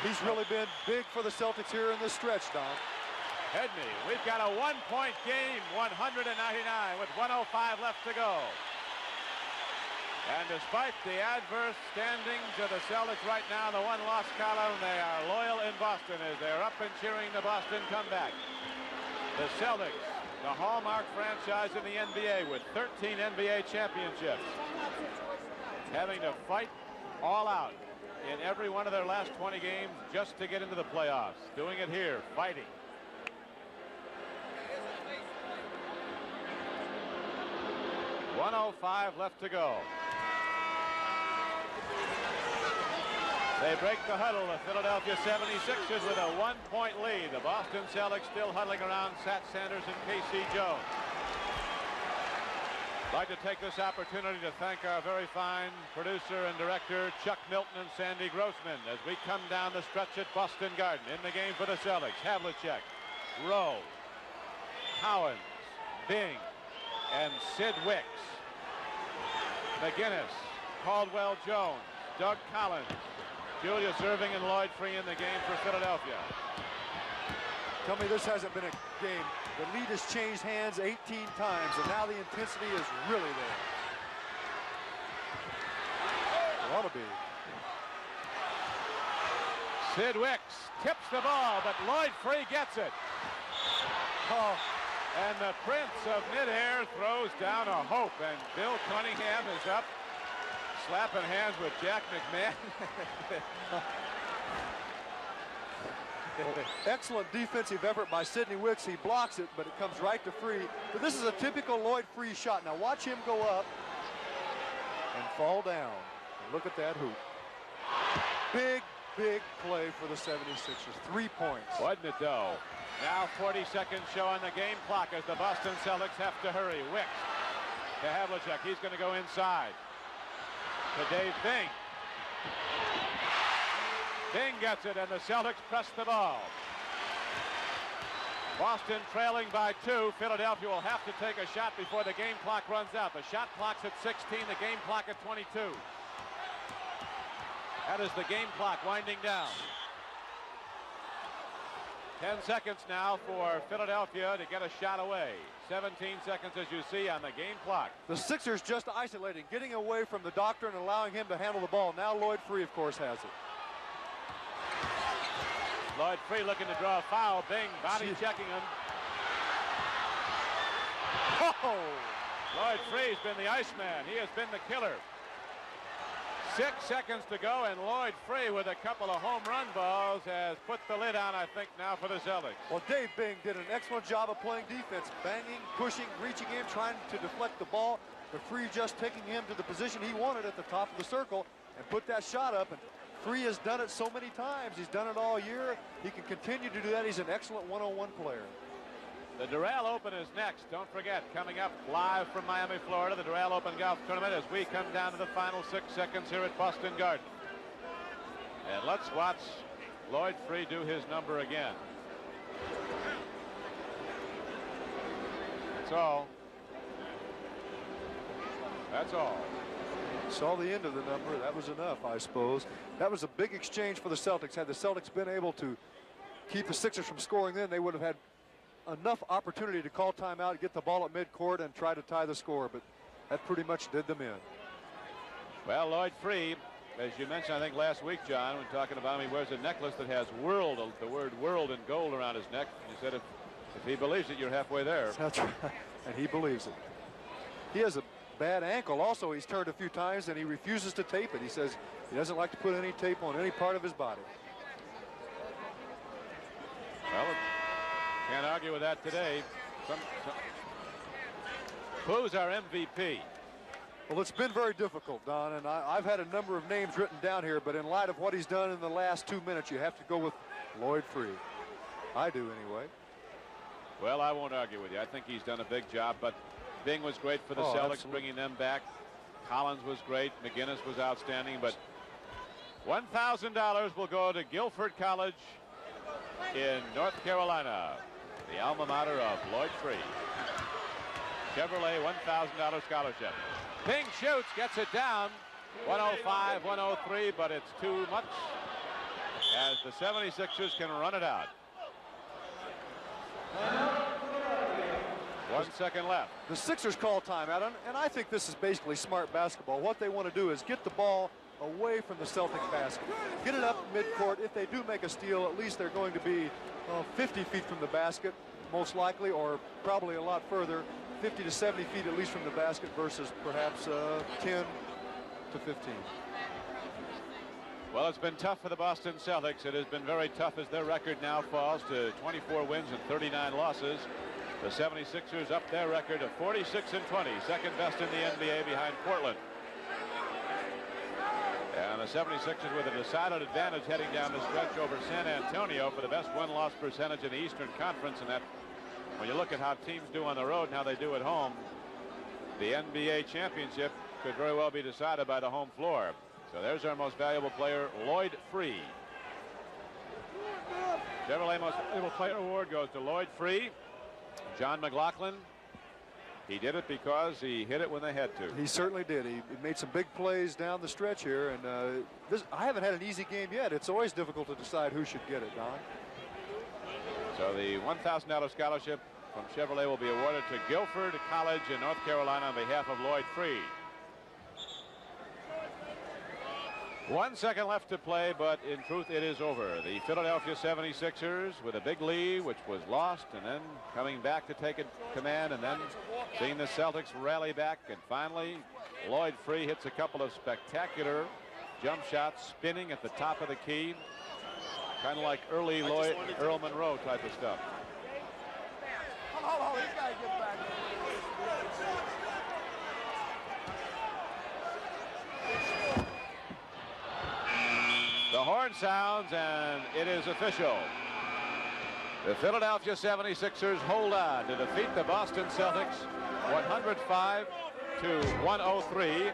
Speaker 2: He's really been big for the Celtics here in this stretch, Don.
Speaker 1: Hedney, we've got a 1-point game, 199 with 1:05 left to go. And despite the adverse standings of the Celtics right now, the one-loss column, they are loyal in Boston as they're up and cheering the Boston comeback. The Celtics, the hallmark franchise in the NBA with 13 NBA championships, having to fight all out in every one of their last 20 games just to get into the playoffs. Doing it here, fighting. .105 left to go. They break the huddle. The Philadelphia 76ers with a 1-point lead. The Boston Celtics still huddling around Sat Sanders and K.C. Jones. I'd like to take this opportunity to thank our very fine producer and director Chuck Milton and Sandy Grossman as we come down the stretch at Boston Garden. In the game for the Celtics, Havlicek, Rowe, Howens, Bing, and Sid Wicks. McGinnis, Caldwell Jones, Doug Collins, Julius Erving, and Lloyd Free in the game for Philadelphia.
Speaker 2: Tell me this hasn't been a game. The lead has changed hands 18 times, and now the intensity is really there. It ought to be.
Speaker 1: Sid Wicks tips the ball, but Lloyd Free gets it.
Speaker 2: Oh.
Speaker 1: And the Prince of Midair throws down a hope, and Bill Cunningham is up, slapping hands with Jack McMahon.
Speaker 2: Excellent defensive effort by Sidney Wicks. He blocks it, but it comes right to Free. But this is a typical Lloyd Free shot. Now watch him go up and fall down. And look at that hoop. Big, big play for the 76ers. 3 points.
Speaker 1: Wasn't it, though? Now 40 seconds show on the game clock as the Boston Celtics have to hurry. Wicks to Havlicek. He's going to go inside to Dave Bing. Bing gets it, and the Celtics press the ball. Boston trailing by 2. Philadelphia will have to take a shot before the game clock runs out. The shot clock's at 16, the game clock at 22. That is the game clock winding down. 10 seconds now for Philadelphia to get a shot away. 17 seconds, as you see, on the game clock.
Speaker 2: The Sixers just isolating, getting away from the doctor and allowing him to handle the ball. Now Lloyd Free, of course, has it.
Speaker 1: Lloyd Free looking to draw a foul. Bing body checking him.
Speaker 2: Oh!
Speaker 1: Lloyd Free's been the Iceman. He has been the killer. 6 seconds to go, and Lloyd Free with a couple of home run balls has put the lid on, I think, now for the Celtics.
Speaker 2: Well, Dave Bing did an excellent job of playing defense, banging, pushing, reaching in, trying to deflect the ball. But Free just taking him to the position he wanted at the top of the circle and put that shot up. And Free has done it so many times. He's done it all year. He can continue to do that. He's an excellent one-on-one player.
Speaker 1: The Doral Open is next. Don't forget, coming up live from Miami, Florida, the Doral Open Golf Tournament as we come down to the final 6 seconds here at Boston Garden. And let's watch Lloyd Free do his number again. That's all. That's all.
Speaker 2: Saw the end of the number. That was enough, I suppose. That was a big exchange for the Celtics. Had the Celtics been able to keep the Sixers from scoring, then they would have had enough opportunity to call timeout, get the ball at midcourt, and try to tie the score. But that pretty much did them in.
Speaker 1: Well, Lloyd Free, as you mentioned, I think last week, John, when talking about him, he wears a necklace that has world, the word world in gold around his neck. You said if he believes it, you're halfway there.
Speaker 2: That's right. And he believes it. He has a bad ankle. Also, he's turned a few times and he refuses to tape it. He says he doesn't like to put any tape on any part of his body.
Speaker 1: Well, can't argue with that today. Who's our MVP?
Speaker 2: Well, it's been very difficult, Don, and I've had a number of names written down here, but in light of what he's done in the last 2 minutes, you have to go with Lloyd Free. I do anyway.
Speaker 1: Well, I won't argue with you. I think he's done a big job, but Bing was great for the Celtics,
Speaker 2: absolutely.
Speaker 1: bringing them back. Collins was great. McGinnis was outstanding, but $1,000 will go to Guilford College in North Carolina, the alma mater of Lloyd Free. Chevrolet $1,000 scholarship. Bing shoots, gets it down. 105, 103, but it's too much as the 76ers can run it out. 1 second left.
Speaker 2: The Sixers call timeout, and I think this is basically smart basketball. What they want to do is get the ball away from the Celtic basket. Get it up midcourt. If they do make a steal, at least they're going to be 50 feet from the basket, most likely, or probably a lot further, 50 to 70 feet at least from the basket versus perhaps 10 to 15.
Speaker 1: Well, it's been tough for the Boston Celtics. It has been very tough as their record now falls to 24 wins and 39 losses. The 76ers up their record of 46-20, second best in the NBA behind Portland. And the 76ers with a decided advantage heading down the stretch over San Antonio for the best win-loss percentage in the Eastern Conference. And that, when you look at how teams do on the road and how they do at home, the NBA championship could very well be decided by the home floor. So there's our most valuable player, Lloyd Free. Chevrolet Most Valuable Player Award goes to Lloyd Free. John McLaughlin, he did it because he hit it when they had to.
Speaker 2: He certainly did. He made some big plays down the stretch here, and I haven't had an easy game yet. It's always difficult to decide who should get it, Don.
Speaker 1: So the $1,000 scholarship from Chevrolet will be awarded to Guilford College in North Carolina on behalf of Lloyd Free. 1 second left to play, but in truth it is over. The Philadelphia 76ers with a big lead, which was lost, and then coming back to take command, and then seeing the Celtics rally back, and finally Lloyd Free hits a couple of spectacular jump shots, spinning at the top of the key, kind of like early Earl Monroe type of stuff.
Speaker 3: Oh, he's got to get back.
Speaker 1: The horn sounds, and it is official. The Philadelphia 76ers hold on to defeat the Boston Celtics 105 to 103.